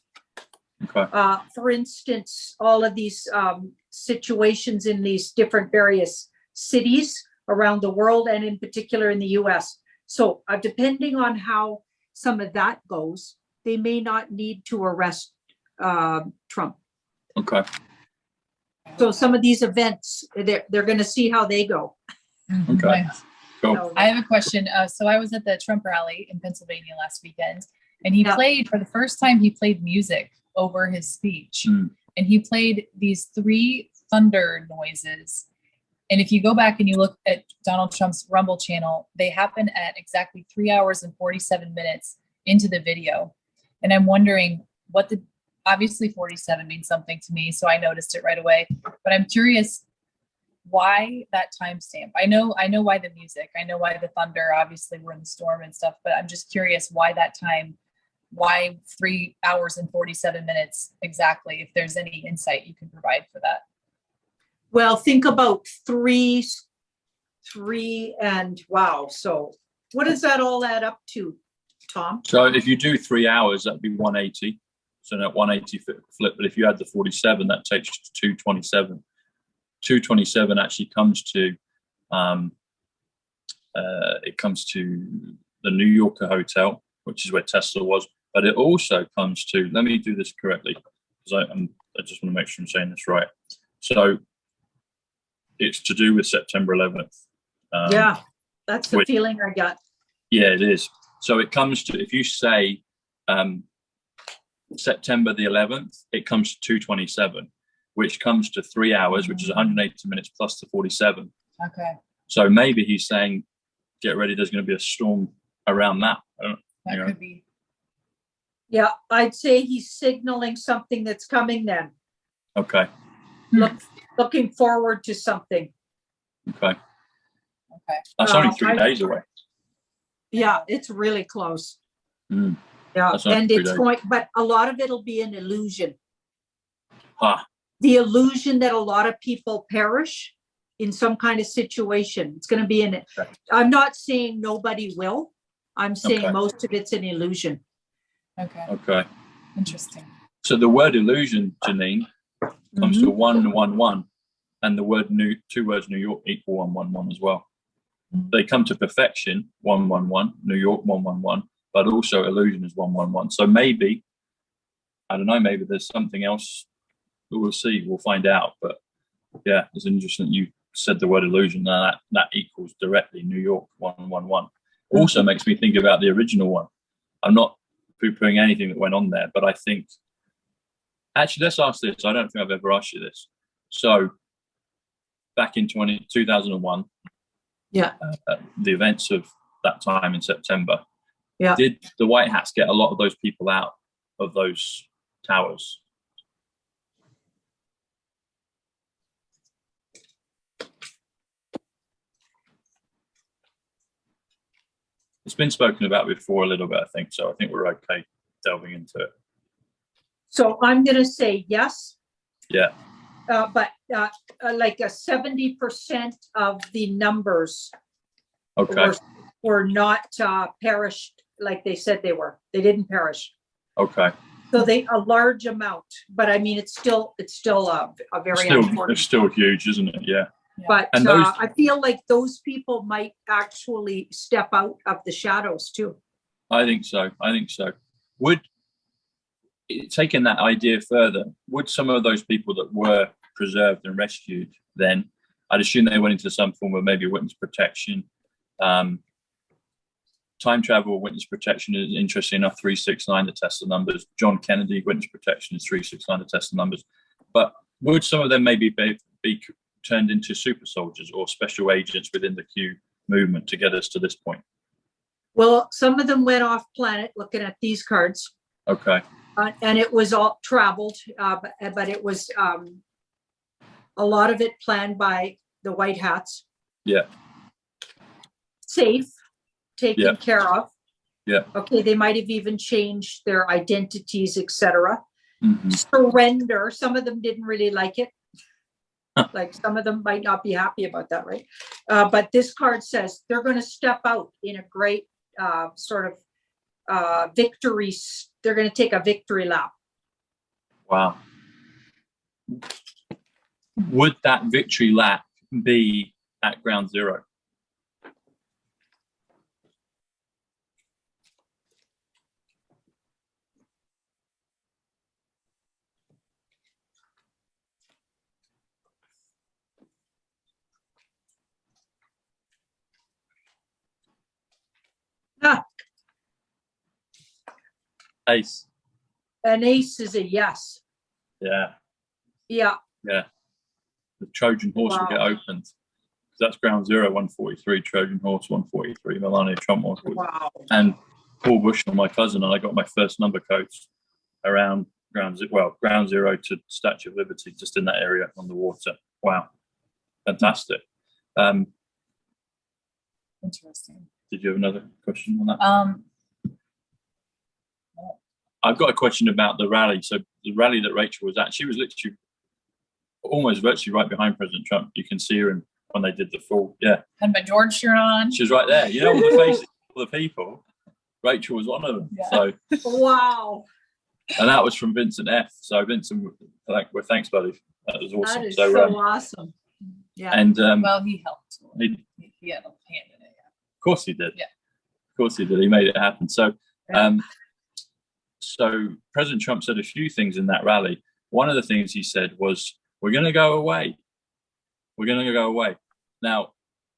For instance, all of these situations in these different various cities around the world, and in particular in the US. So depending on how some of that goes, they may not need to arrest Trump. So some of these events, they're going to see how they go. Cool. I have a question. So I was at the Trump rally in Pennsylvania last weekend, and he played, for the first time, he played music over his speech. And he played these 3 thunder noises. And if you go back and you look at Donald Trump's Rumble channel, they happen at exactly 3 hours and 47 minutes into the video. And I'm wondering obviously 47 means something to me, so I noticed it right away. But I'm curious why that timestamp. I know why the music, I know why the thunder, obviously we're in the storm and stuff, but I'm just curious why that time, why 3 hours and 47 minutes exactly, if there's any insight you can provide for that. Well, think about 3 and wow. So what does that all add up to, Tom? So if you do 3 hours, that'd be 180. So that 180 flip. But if you add the 47, that takes you to 227. 227 actually comes to, it comes to the New Yorker Hotel, which is where Tesla was. But it also comes to, let me do this correctly, because I just want to make sure I'm saying this right. So it's to do with September 11th. Yeah, that's the feeling I got. Yeah, it is. So it comes to, if you say September the 11th, it comes to 227, which comes to 3 hours, which is 180 minutes plus the 47. Okay. So maybe he's saying, get ready, there's going to be a storm around that. That could be. Yeah, I'd say he's signaling something that's coming then. Okay. Looking forward to something. Okay. Okay. That's only 3 days away. Yeah, it's really close. Mm. Yeah, and it's days. going, but a lot of it'll be an illusion. Huh. The illusion that a lot of people perish in some kind of situation. It's going to be in it. Okay. I'm not saying nobody will. I'm saying Okay. most of it's an illusion. Okay. Okay. Interesting. So the word illusion, Janine, comes to 111, and the word two words New York equal 111 as well. They come to perfection, 111, New York 111, but also illusion is 111. So maybe, I don't know, maybe there's something else that we'll see. We'll find out. But yeah, it's interesting that you said the word illusion. Now that equals directly New York 111. Also makes me think about the original one. I'm not poo-pooing anything that went on there, but I think, actually, let's ask this. I don't think I've ever asked you this. So back in 2001, yeah, the events of that time in September, yeah, did the White Hats get a lot of those people out of those towers? It's been spoken about before a little bit, I think, so I think we're okay delving into it. So I'm going to say yes. Yeah. But like a 70% of the numbers were not perished like they said they were. They didn't perish. Okay. So a large amount, but I mean, it's still a very important. It's still huge, isn't it? Yeah. But I feel like those people might actually step out of the shadows too. I think so. Would, taking that idea further, would some of those people that were preserved and rescued then, I'd assume they went into some form of maybe witness protection. Time travel witness protection is, interesting enough, 369 to test the numbers. John Kennedy witness protection is 369 to test the numbers. But would some of them maybe be turned into super soldiers or special agents within the Q movement to get us to this point? Well, some of them went off planet looking at these cards. Okay. And it was all traveled, but it was a lot of it planned by the White Hats. Yeah. Safe, taken care of. Yeah. Okay, they might have even changed their identities, etc. Surrender. Some of them didn't really like it. Like some of them might not be happy about that, right? But this card says they're going to step out in a great sort of victory. They're going to take a victory lap. Wow. Would that victory lap be at ground zero? Ace. An ace is a yes. Yeah. Yeah. Yeah. The Trojan horse will get opened. That's ground zero, 143, Trojan horse 143, Melania Trump 143. Wow. And Paul Bushell, my cousin, and I got my first number codes around ground zero to Statue of Liberty, just in that area on the water. Wow. Fantastic. Interesting. Did you have another question on that? I've got a question about the rally. So the rally that Rachel was at, she was literally almost virtually right behind President Trump. You can see her when they did the full, Had my George shirt on. She was right there. You know, all the faces of the people. Rachel was one of them. Yeah. So wow. And that was from Vincent F. So Vincent, well, thanks, buddy. That was awesome. That is so awesome. Yeah. And well, he helped. He had a hand in it. Yeah. Of course he did. Yeah. Of course he did. He made it happen. So, so President Trump said a few things in that rally. One of the things he said was, "We're going to go away. We're going to go away." Now,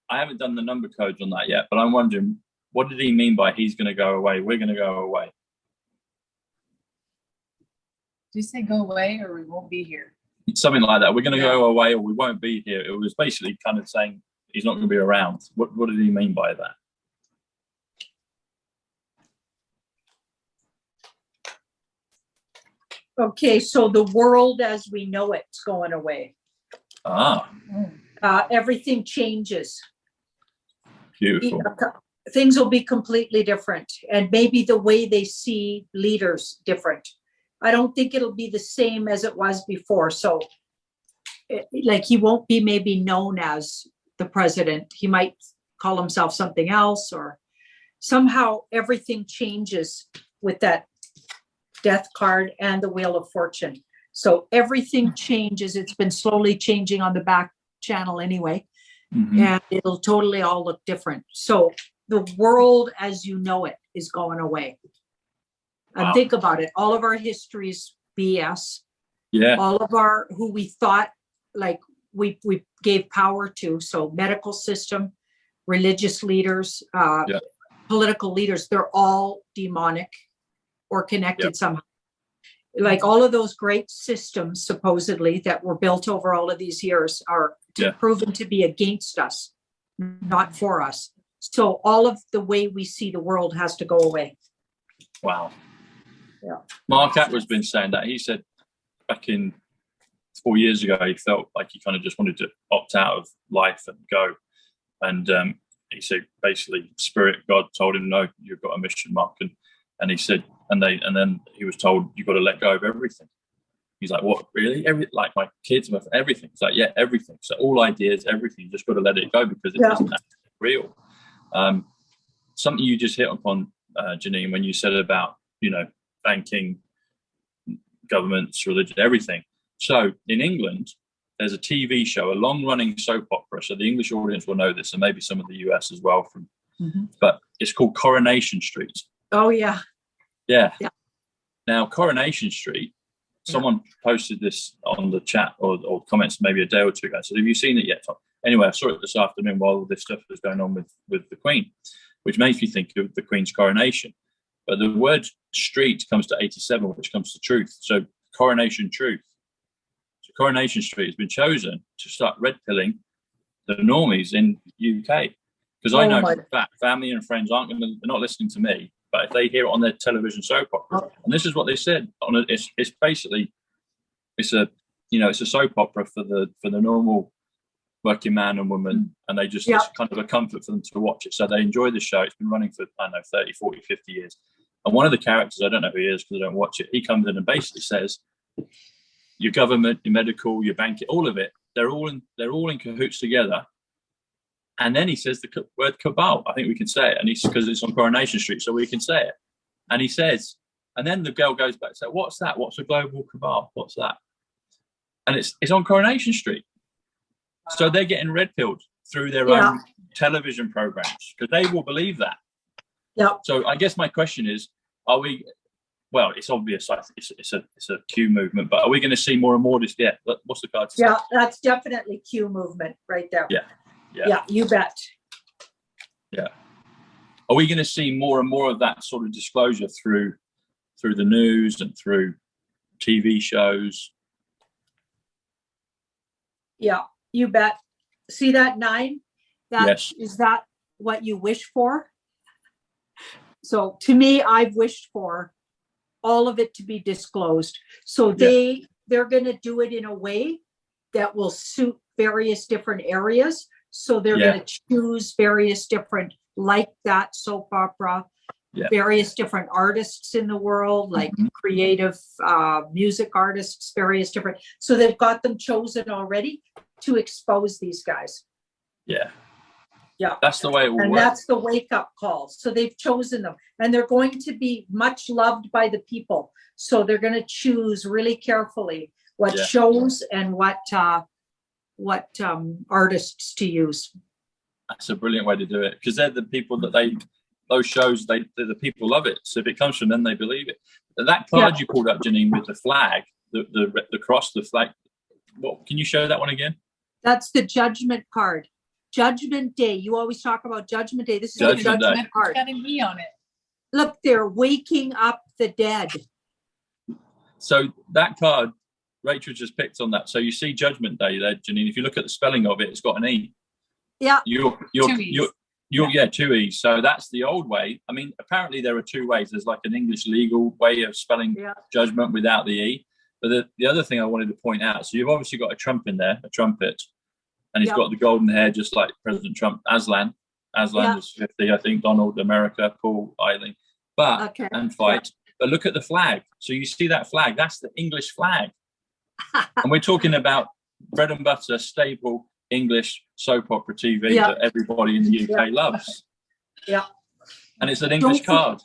I haven't done the number codes on that yet, but I'm wondering, what did he mean by he's going to go away? We're going to go away. Did you say go away or we won't be here? Something like that. We're going to go away or we won't be here. It was basically kind of saying he's not going to be around. What did he mean by that? Okay, so the world as we know it's going away. Everything changes. Beautiful. Things will be completely different, and maybe the way they see leaders different. I don't think it'll be the same as it was before. So like he won't be maybe known as the president. He might call himself something else, or somehow everything changes with that death card and the Wheel of Fortune. So everything changes. It's been slowly changing on the back channel anyway, and it'll totally all look different. So the world as you know it is going away. And think about it. All of our history's BS. Yeah. All of our, who we thought like we gave power to. So medical system, religious leaders, political leaders, they're all demonic or connected somehow. Like all of those great systems supposedly that were built over all of these years are proven to be against us, not for us. So all of the way we see the world has to go away. Wow. Yeah. Mark Atwood's been saying that. He said back in 4 years ago, he felt like he kind of just wanted to opt out of life and go. And he said basically Spirit, God told him, no, you've got a mission, Mark. And he said, and then he was told, you've got to let go of everything. He's like, what, really? Like my kids, everything. It's like, yeah, everything. So all ideas, everything, you just got to let it go because it isn't actually real. Something you just hit upon, Janine, when you said about, banking, governments, religion, everything. So in England, there's a TV show, a long-running soap opera. So the English audience will know this, and maybe some of the US as well. But it's called Coronation Street. Oh, yeah. Yeah. Now, Coronation Street, someone posted this on the chat or comments maybe a day or two ago. So have you seen it yet, Tom? Anyway, I saw it this afternoon while all this stuff was going on with the Queen, which makes me think of the Queen's coronation. But the word street comes to 87, which comes to truth. So Coronation Truth. So Coronation Street has been chosen to start red pilling the normies in UK. Because I know for a fact, family and friends they're not listening to me, but if they hear it on their television soap opera, and this is what they said, it's basically, it's a soap opera for the normal working man and woman, and they just, it's kind of a comfort for them to watch it. So they enjoy the show. It's been running for, 30, 40, 50 years. And one of the characters, I don't know who he is because I don't watch it, he comes in and basically says, your government, your medical, your banking, all of it, they're all in cahoots together. And then he says the word cabal. I think we can say it, and because it's on Coronation Street, so we can say it. And he says, and then the girl goes back and says, "What's that? What's a global cabal? What's that?" And it's on Coronation Street. So they're getting red pilled through their own television programs because they will believe that. Yeah. So I guess my question is, are we? Well, it's obvious. It's a Q movement, but are we going to see more and more this? Yeah. What's the card? Yeah, that's definitely Q movement right there. Yeah. Yeah, you bet. Yeah. Are we going to see more and more of that sort of disclosure through the news and through TV shows? Yeah, you bet. See that 9? Is that what you wish for? So to me, I've wished for all of it to be disclosed. So they're going to do it in a way that will suit various different areas. So they're going to choose various different, like that soap opera, various different artists in the world, like creative music artists, various different. So they've got them chosen already to expose these guys. Yeah. Yeah. That's the way it will work. And that's the wake up call. So they've chosen them, and they're going to be much loved by the people. So they're going to choose really carefully what shows and what artists to use. That's a brilliant way to do it, because they're the people that those shows, the people love it. So if it comes from them, they believe it. That card you pulled up, Janine, with the flag, the cross, the flag. What can you show that one again? That's the judgment card. Judgment Day. You always talk about Judgment Day. This is Judgment a judgment Day. card. It's got a me on it. Look, they're waking up the dead. So that card, Rachel just picked on that. So you see Judgment Day there, Janine. If you look at the spelling of it, it's got an E. Yeah. Two E's. Two E's. So that's the old way. I mean, apparently there are two ways. There's like an English legal way of spelling judgment without the E. But the other thing I wanted to point out, so you've obviously got a Trump in there, a trumpet, and he's got the golden hair just like President Trump. Aslan is 50, I think. Donald, America, Paul, Eileen. And fight. But look at the flag. So you see that flag? That's the English flag. And we're talking about bread and butter, staple English soap opera TV that everybody in the UK loves. Yeah. And it's an English card.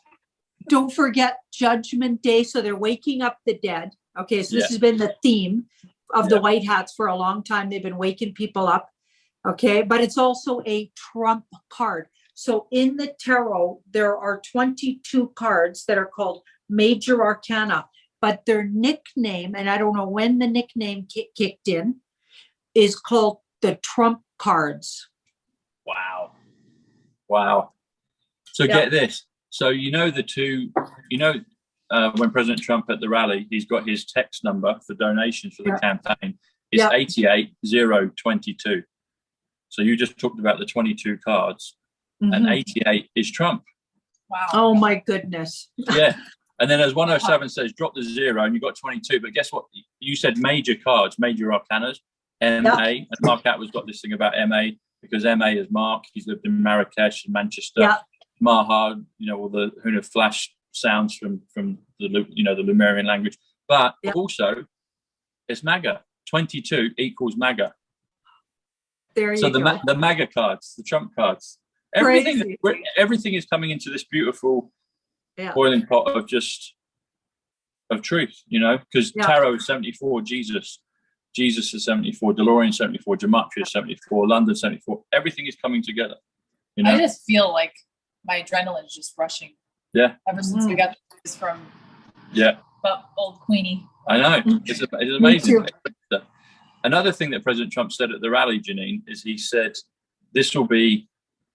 Don't forget Judgment Day. So they're waking up the dead. Okay, so this has been the theme of the White Hats for a long time. They've been waking people up. Okay, but it's also a Trump card. So in the tarot, there are 22 cards that are called Major Arcana, but their nickname, and I don't know when the nickname kicked in, is called the Trump cards. Wow. So get this. So when President Trump at the rally, he's got his text number for donations for the campaign. It's 88022. So you just talked about the 22 cards, and 88 is Trump. Wow. Oh my goodness. Yeah. And then as 107 says, drop the 0 and you got 22. But guess what? You said major cards, major arcanas, MA. And Mark Atwood's got this thing about MA because MA is Mark. He's lived in Marrakesh and Manchester. Maha, all the Huna flash sounds from the Lemurian language. But also, it's MAGA. 22 equals MAGA. There you go. The MAGA cards, the Trump cards, everything is coming into this beautiful boiling pot of truth, because tarot is 74, Jesus is 74, DeLorean 74, gematria 74, London 74. Everything is coming together. I just feel like my adrenaline is just rushing. Yeah. Ever since we got this from old Queenie. I know. It's amazing. Another thing that President Trump said at the rally, Janine, is he said, this will be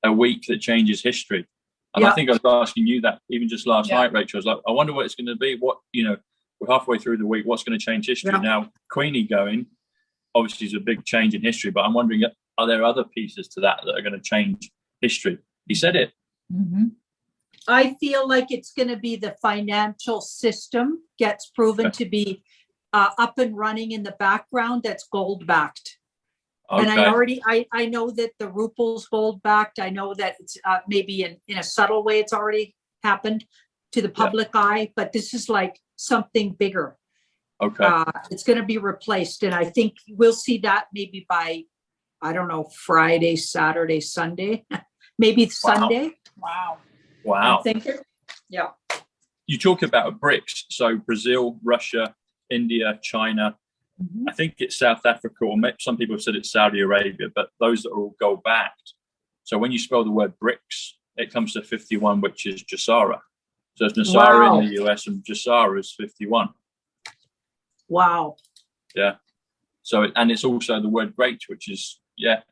a week that changes history. And I think I was asking you that even just last night, Rachel. I was like, I wonder what it's going to be. We're halfway through the week. What's going to change history? Now, Queenie going, obviously, is a big change in history. But I'm wondering, are there other pieces to that are going to change history? He said it. Mm-hmm. I feel like it's going to be the financial system gets proven to be up and running in the background. That's gold backed. Okay. And I know that the ruple's gold backed. I know that it's maybe in a subtle way it's already happened to the public eye, but this is like something bigger. Okay. It's going to be replaced. And I think we'll see that maybe by, I don't know, Friday, Saturday, Sunday, maybe Sunday. Wow. I'm thinking. Yeah. You talk about BRICS. So Brazil, Russia, India, China. I think it's South Africa, or some people have said it's Saudi Arabia, but those are all gold backed. So when you spell the word BRICS, it comes to 51, which is Jasara. So it's Nasara in the US and Jasara is 51. Wow. Yeah. So, and it's also the word great, which is,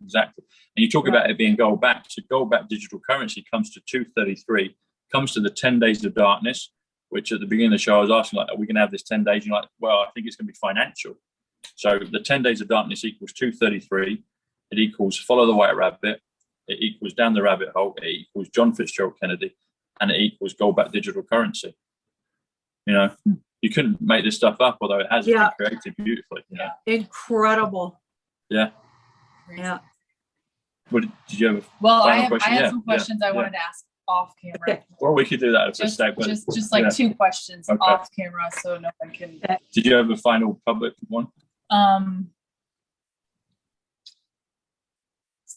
exactly. And you talk about it being gold backed. So gold backed digital currency comes to 233, comes to the 10 days of darkness, which at the beginning of the show I was asking, like, are we going to have this 10 days? And you're like, well, I think it's going to be financial. So the 10 days of darkness equals 233. It equals follow the white rabbit. It equals down the rabbit hole. It equals John Fitzgerald Kennedy. And it equals gold-backed digital currency. You couldn't make this stuff up, although it has been created beautifully. Incredible. Yeah. Yeah. What, did you have a final question? I have some questions I wanted to ask off camera. Well, we could do that. Just like 2 questions off camera, so no one can. Did you have a final public one?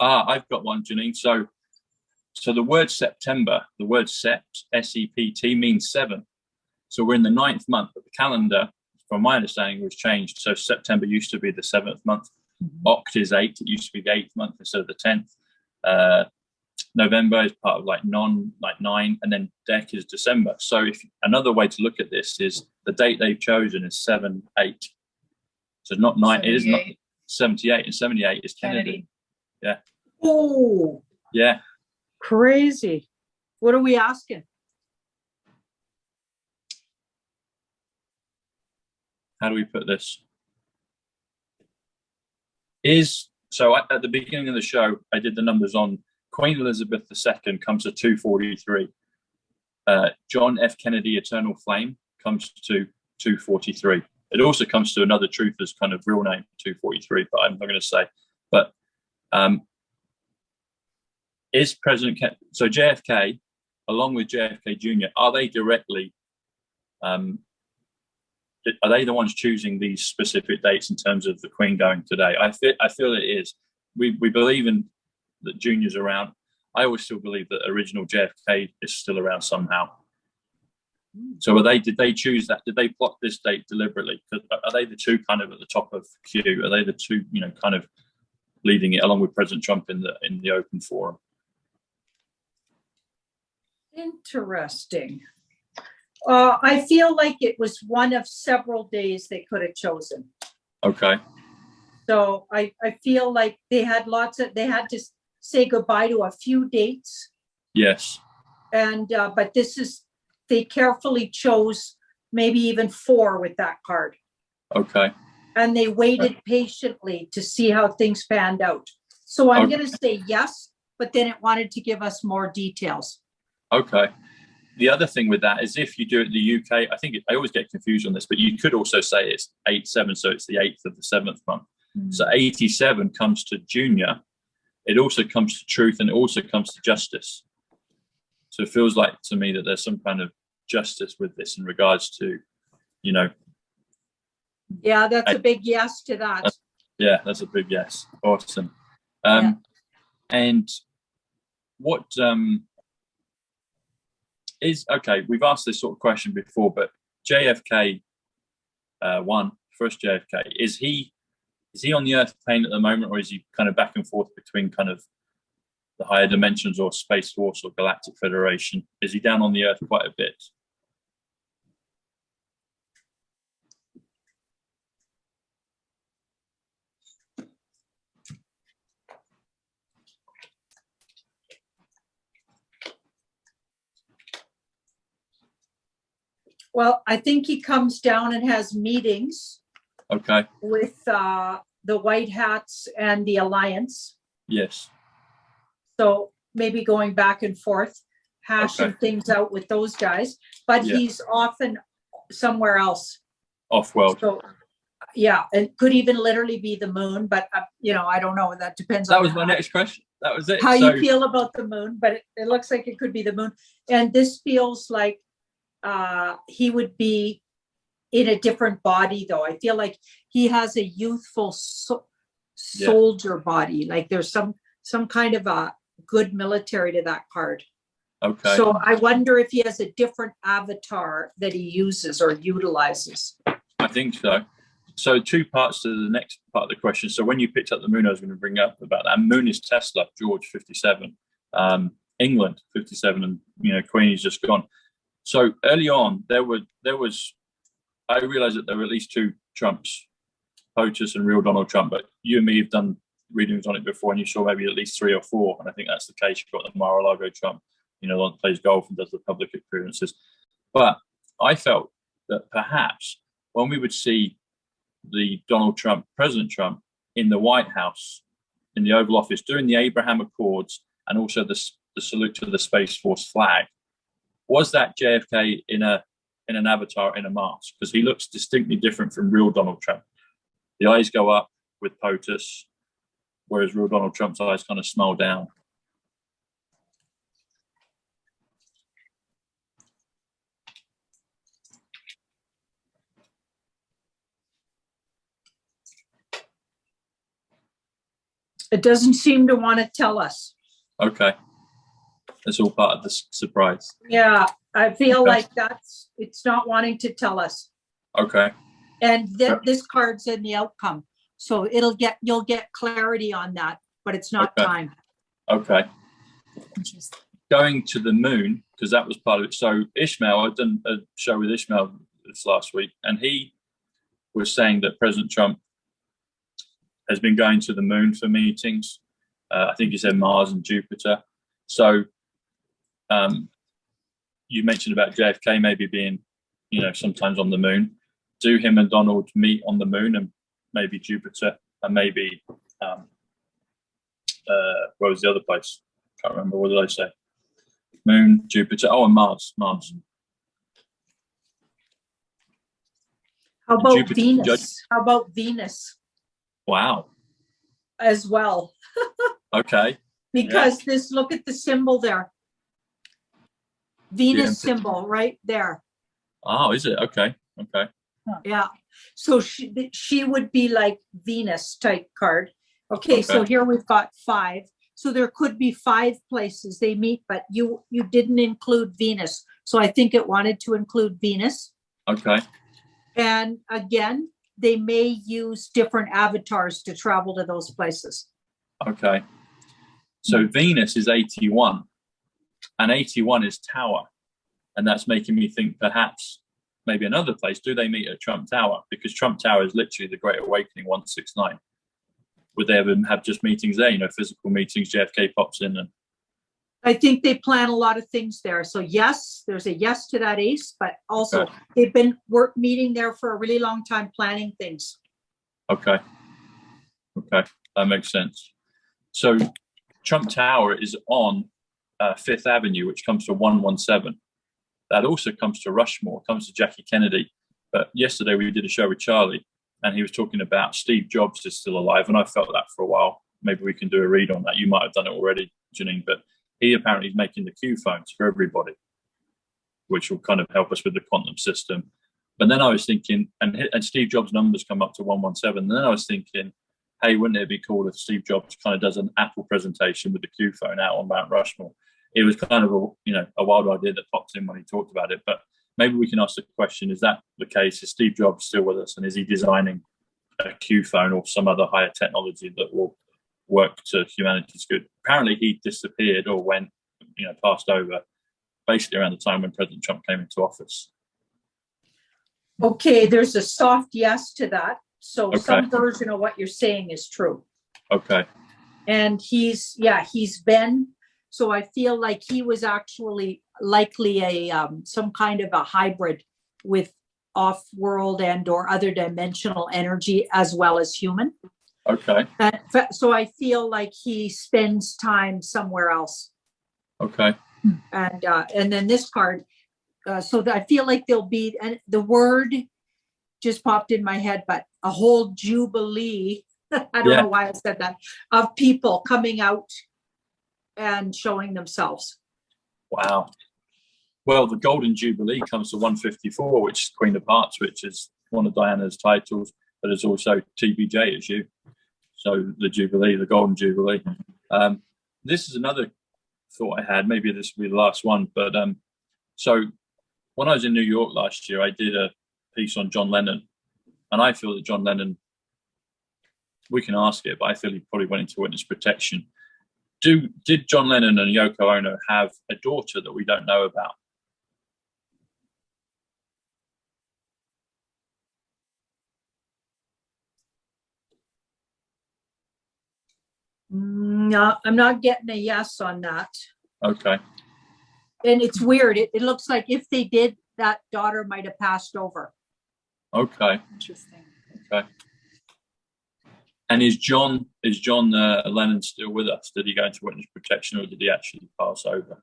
I've got one, Janine. So the word September, the word sept, S-E-P-T, means 7. So we're in the 9th month, but the calendar, from my understanding, was changed. So September used to be the 7th month. Oct is 8. It used to be the 8th month instead of the 10th. November is part of like 9, and then Dec is December. So another way to look at this is the date they've chosen is 7-8. So not 9. 78. It is not 78, and 78 is Kennedy. Yeah. Oh, yeah. Crazy. What are we asking? How do we put this? So at the beginning of the show, I did the numbers on Queen Elizabeth II comes to 243. John F. Kennedy, Eternal Flame, comes to 243. It also comes to another truther's kind of real name, 243, but I'm not going to say. But is so JFK, along with JFK Jr., are they directly, are they the ones choosing these specific dates in terms of the Queen going today? I feel it is. We believe in that Junior's around. I always still believe that original JFK is still around somehow. So did they choose that? Did they plot this date deliberately? Are they the two kind of at the top of the queue? Are they the two, kind of leading it along with President Trump in the open forum? Interesting. I feel like it was one of several days they could have chosen. Okay. So I feel like they had to say goodbye to a few dates. Yes. And but they carefully chose maybe even 4 with that card. Okay. And they waited patiently to see how things panned out. So I'm going to say yes, but then it wanted to give us more details. Okay. The other thing with that is if you do it in the UK, I always get confused on this, but you could also say it's 8/7, so it's the 8th of the 7th month. So 87 comes to Junior. It also comes to truth, and it also comes to justice. So it feels like to me that there's some kind of justice with this in regards to, Yeah, that's a big yes to that. Yeah, that's a big yes. Awesome. And what we've asked this sort of question before, but JFK first JFK, is he on the Earth plane at the moment, or is he kind of back and forth between kind of the higher dimensions or Space Force or Galactic Federation? Is he down on the Earth quite a bit? Well, I think he comes down and has meetings. Okay. With the White Hats and the Alliance. Yes. So maybe going back and forth, hashing things out with those guys, but he's often somewhere else. Off-world. So, yeah, it could even literally be the moon, but I don't know. That depends. That was my next question. That was it. How you feel about the moon, but it looks like it could be the moon. And this feels like he would be in a different body, though. I feel like he has a youthful soldier body. Like there's some kind of a good military to that card. Okay. So I wonder if he has a different avatar that he uses or utilizes. I think so. So 2 parts to the next part of the question. So when you picked up the moon, I was going to bring up about that. Moon is Tesla, George 57, England 57, and Queen's just gone. So early on, there was. I realized that there were at least 2 Trumps, POTUS and real Donald Trump, but you and me have done readings on it before, and you saw maybe at least 3 or 4, and I think that's the case. You've got the Mar-a-Lago Trump, the one that plays golf and does the public appearances. But I felt that perhaps when we would see the Donald Trump, President Trump, in the White House, in the Oval Office, doing the Abraham Accords and also the salute to the Space Force flag, was that JFK in an avatar, in a mask? Because he looks distinctly different from real Donald Trump. The eyes go up with POTUS, whereas real Donald Trump's eyes kind of smile down. It doesn't seem to want to tell us. Okay. That's all part of the surprise. Yeah, I feel like it's not wanting to tell us. Okay. And this card's in the outcome. So you'll get clarity on that, but it's not time. Okay. Going to the moon, because that was part of it. So Ishmael, I've done a show with Ishmael this last week, and he was saying that President Trump has been going to the moon for meetings. I think you said Mars and Jupiter. So you mentioned about JFK maybe being, sometimes on the moon. Do him and Donald meet on the moon and maybe Jupiter and maybe, where was the other place? Can't remember. What did I say? Moon, Jupiter. Oh, and Mars. How about Venus? How about Venus? Wow. As well. Okay. Because look at the symbol there. Venus symbol right there. Oh, is it? Okay. Yeah. So she would be like Venus type card. Okay. So here we've got 5. So there could be 5 places they meet, but you didn't include Venus. So I think it wanted to include Venus. Okay. And again, they may use different avatars to travel to those places. Okay. So Venus is 81 and 81 is Tower. And that's making me think perhaps maybe another place. Do they meet at Trump Tower? Because Trump Tower is literally the Great Awakening 169. Would they ever have just meetings there, physical meetings, JFK pops in? And I think they plan a lot of things there. So yes, there's a yes to that, Ace, but also they've been meeting there for a really long time, planning things. Okay. That makes sense. So Trump Tower is on 5th Avenue, which comes to 117. That also comes to Rushmore, comes to Jackie Kennedy. But yesterday we did a show with Charlie, and he was talking about Steve Jobs is still alive, and I felt that for a while. Maybe we can do a read on that. You might have done it already, Janine, but he apparently is making the Q phones for everybody, which will kind of help us with the quantum system. But then I was thinking, and Steve Jobs' numbers come up to 117, and then I was thinking, hey, wouldn't it be cool if Steve Jobs kind of does an Apple presentation with the Q phone out on Mount Rushmore? It was kind of a wild idea that popped in when he talked about it. But maybe we can ask the question, is that the case? Is Steve Jobs still with us? And is he designing a Q phone or some other higher technology that will work to humanity's good? Apparently he disappeared or went, passed over basically around the time when President Trump came into office. Okay, there's a soft yes to that. So some version of what you're saying is true. Okay. And he's been, so I feel like he was actually likely some kind of a hybrid with off-world and or other dimensional energy as well as human. Okay. So I feel like he spends time somewhere else. Okay. And then this card, so I feel like there'll be, and the word just popped in my head, but a whole jubilee, I don't know why I said that, of people coming out and showing themselves. Wow. Well, the Golden Jubilee comes to 154, which is Queen of Hearts, which is one of Diana's titles, but it's also TBJ as you. So the Jubilee, the Golden Jubilee. This is another thought I had. Maybe this will be the last one. But so when I was in New York last year, I did a piece on John Lennon. And I feel that John Lennon, we can ask it, but I feel he probably went into witness protection. Did John Lennon and Yoko Ono have a daughter that we don't know about? No, I'm not getting a yes on that. Okay. And it's weird. It looks like if they did, that daughter might have passed over. Okay. Interesting. Okay. And is John Lennon still with us? Did he go into witness protection, or did he actually pass over?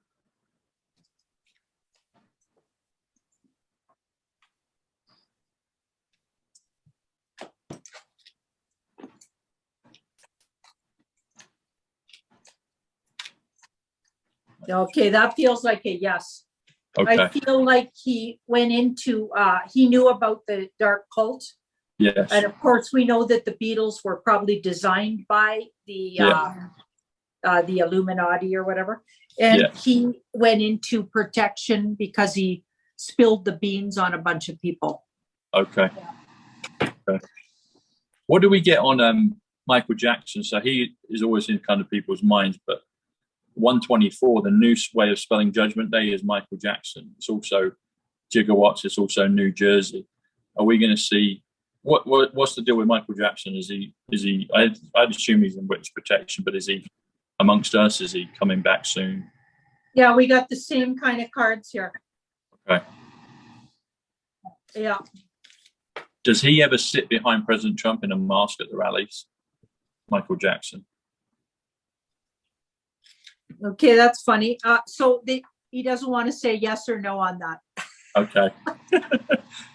Okay, that feels like a yes. Okay. I feel like he went into, he knew about the dark cult. Yes. And of course, we know that the Beatles were probably designed by the Illuminati or whatever. And he went into protection because he spilled the beans on a bunch of people. Okay. Okay. What do we get on Michael Jackson? So he is always in kind of people's minds, but 124, the new way of spelling Judgment Day is Michael Jackson. It's also gigawatts. It's also New Jersey. Are we going to see what's the deal with Michael Jackson? Is he? I'd assume he's in witness protection, but is he amongst us? Is he coming back soon? Yeah, we got the same kind of cards here. Okay. Yeah. Does he ever sit behind President Trump in a mask at the rallies? Michael Jackson. Okay, that's funny. So he doesn't want to say yes or no on that. Okay.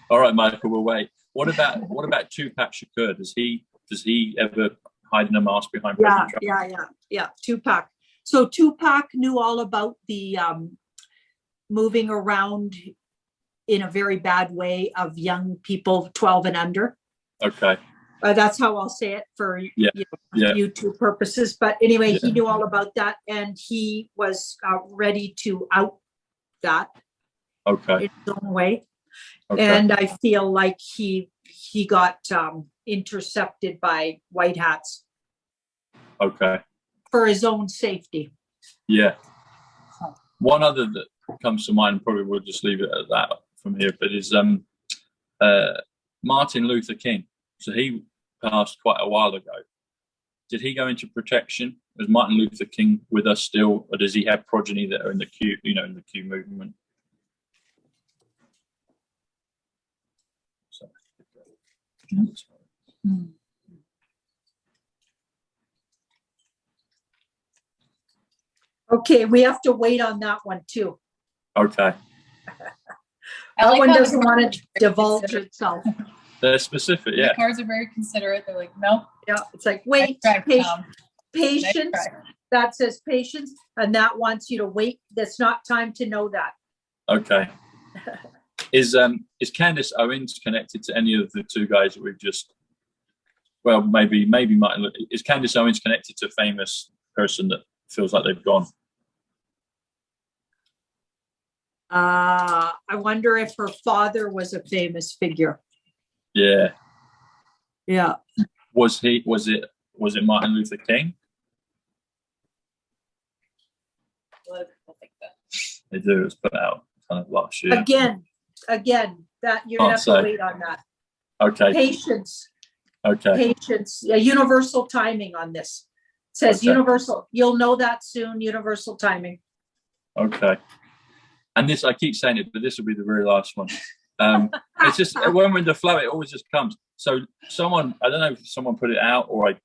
All right, Michael, we'll wait. What about Tupac Shakur? Does he ever hide in a mask behind President Trump? Yeah. Tupac. So Tupac knew all about the moving around in a very bad way of young people 12 and under. Okay. That's how I'll say it for YouTube purposes. But anyway, he knew all about that, and he was ready to out that in his own way. Okay. And I feel like he got intercepted by white hats. Okay. For his own safety. Yeah. One other that comes to mind, probably we'll just leave it at that from here, but is Martin Luther King. So he passed quite a while ago. Did he go into protection? Is Martin Luther King with us still, or does he have progeny that are in the Q, in the Q movement? So, okay, we have to wait on that one too. Okay. That one doesn't want to divulge itself. They're specific, yeah. The cards are very considerate. They're like, no. Yeah, it's like, wait, patience. That says patience, and that wants you to wait. That's not time to know that. Okay. Is Candace Owens connected to any of the two guys that we've just? Well, maybe Martin. Is Candace Owens connected to a famous person that feels like they've gone? I wonder if her father was a famous figure. Yeah. Yeah. Was it Martin Luther King? A lot of people think that. They do. It was put out kind of last year. Again, that you're gonna have to wait on that. Okay. Patience. Okay. Patience. Yeah, universal timing on this. It says universal. You'll know that soon. Universal timing. Okay. And this, I keep saying it, but this will be the very last one. It's just when we're in the flow, it always just comes. So someone, I don't know if someone put it out or I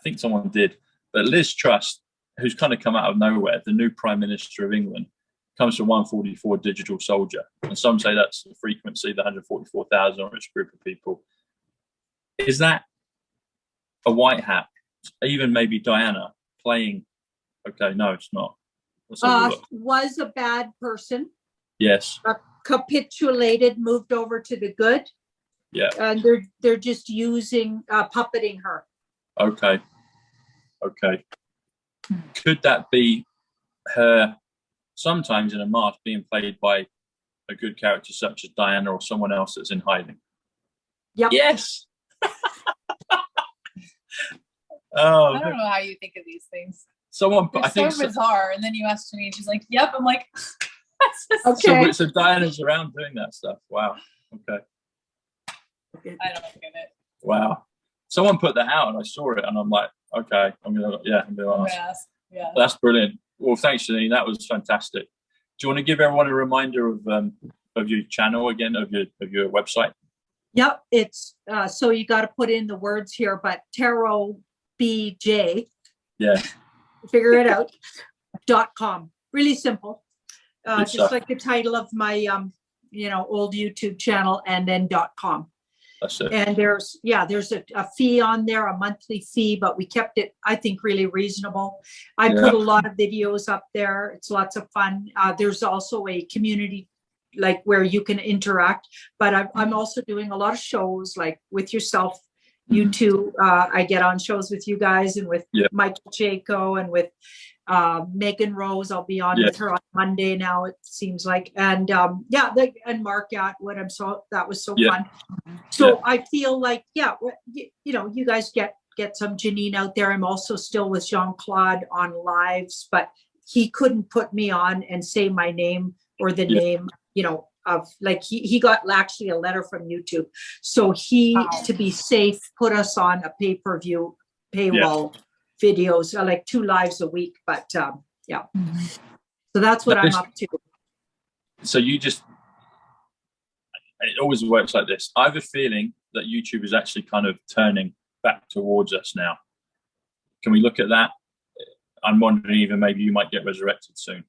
think someone did, but Liz Truss, who's kind of come out of nowhere, the new Prime Minister of England, comes from 144 Digital Soldier. And some say that's the frequency, the 144,000 or its group of people. Is that a white hat? Even maybe Diana playing? Okay, no, it's not. Was a bad person. Yes. Capitulated, moved over to the good. Yeah. And they're just using puppeting her. Okay. Could that be her sometimes in a mask being played by a good character such as Diana or someone else that's in hiding? Yep. Yes. Oh, I don't know how you think of these things. Someone, I think so bizarre. And then you asked me, and she's like, "Yep." I'm like, okay. So Diana's around doing that stuff. Wow. Okay. I don't get it. Wow. Someone put that out, and I saw it, and I'm like, okay, I'm gonna ask. Yeah. That's brilliant. Well, thanks, Janine. That was fantastic. Do you want to give everyone a reminder of your channel again, of your website? Yep. It's so you got to put in the words here, but Tarot BJ. Yeah. Figure it out. .com. Really simple. Just stuff. like the title of my old YouTube channel, and then .com. That's it. And there's a fee on there, a monthly fee, but we kept it, I think, really reasonable. I put a lot of videos up there. It's lots of fun. There's also a community like where you can interact, but I'm also doing a lot of shows like with yourself. You two, I get on shows with you guys and with Michael Jaco and with Megan Rose. I'll be on with her on Monday now, it seems like. And and Mark Atwood. That was so fun. So I feel like, you guys get some Janine out there. I'm also still with Jean-Claude on lives, but he couldn't put me on and say my name or the name, of like he got actually a letter from YouTube. So he, to be safe, put us on a pay-per-view paywall videos, like 2 lives a week, but yeah. So that's what I'm up to. So you just, it always works like this. I have a feeling that YouTube is actually kind of turning back towards us now. Can we look at that? I'm wondering even maybe you might get resurrected soon.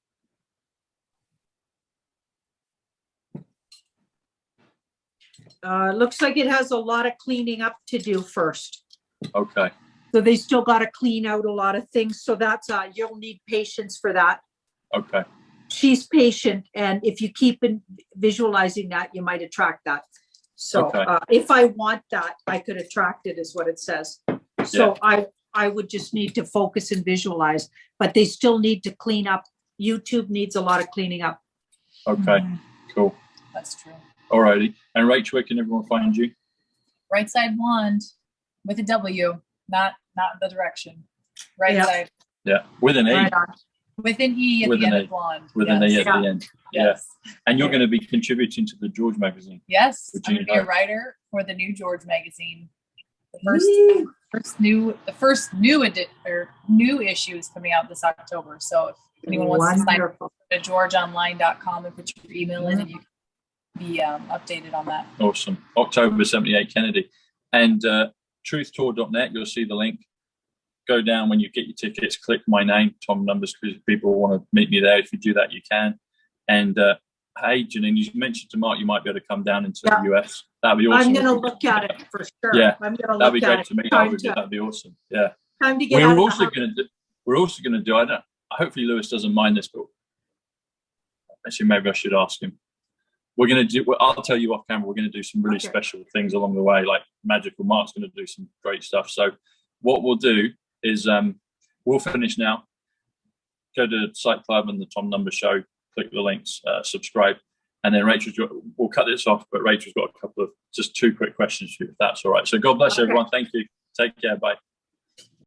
Looks like it has a lot of cleaning up to do first. Okay. So they still got to clean out a lot of things. So that's, you'll need patience for that. Okay. She's patient. And if you keep visualizing that, you might attract that. So if I want that, I could attract it, is what it says. So I would just need to focus and visualize, but they still need to clean up. YouTube needs a lot of cleaning up. Okay, cool. That's true. Alrighty. And Rachel, where can everyone find you? Right Side Blonde with a W, not the direction. Right side. Yeah, with an E. Right on. With an E at the end of blonde. With an E at the end. Yes. Yeah. And you're going to be contributing to the George magazine. Yes. I'm going to be a writer for the new George magazine. The first new issue is coming out this October. So if anyone wants to sign up, go to georgeonline.com and put your email in, and you can be updated on that. Awesome. October 78 Kennedy. And truthtour.net, you'll see the link. Go down when you get your tickets, click my name, Tom Numbers, because if people want to meet me there. If you do that, you can. And hey, Janine, you mentioned to Mark you might be able to come down into the US. That'd be awesome. I'm going to look at it for sure. Yeah, that'd be great to meet up with you. That'd be awesome. Yeah. Time to get We're also going to do. I don't. Hopefully, Lewis doesn't mind this, but actually, maybe I should ask him. We're going to do. I'll tell you off camera. We're going to do some really special things along the way, like magical. Mark's going to do some great stuff. So, what we'll do is we'll finish now. Go to Site Club and the Tom Numbers Show. Click the links, subscribe, and then we'll cut this off. But Rachel's got a couple of just 2 quick questions for you, if that's all right. So God bless everyone. Thank you. Take care. Bye.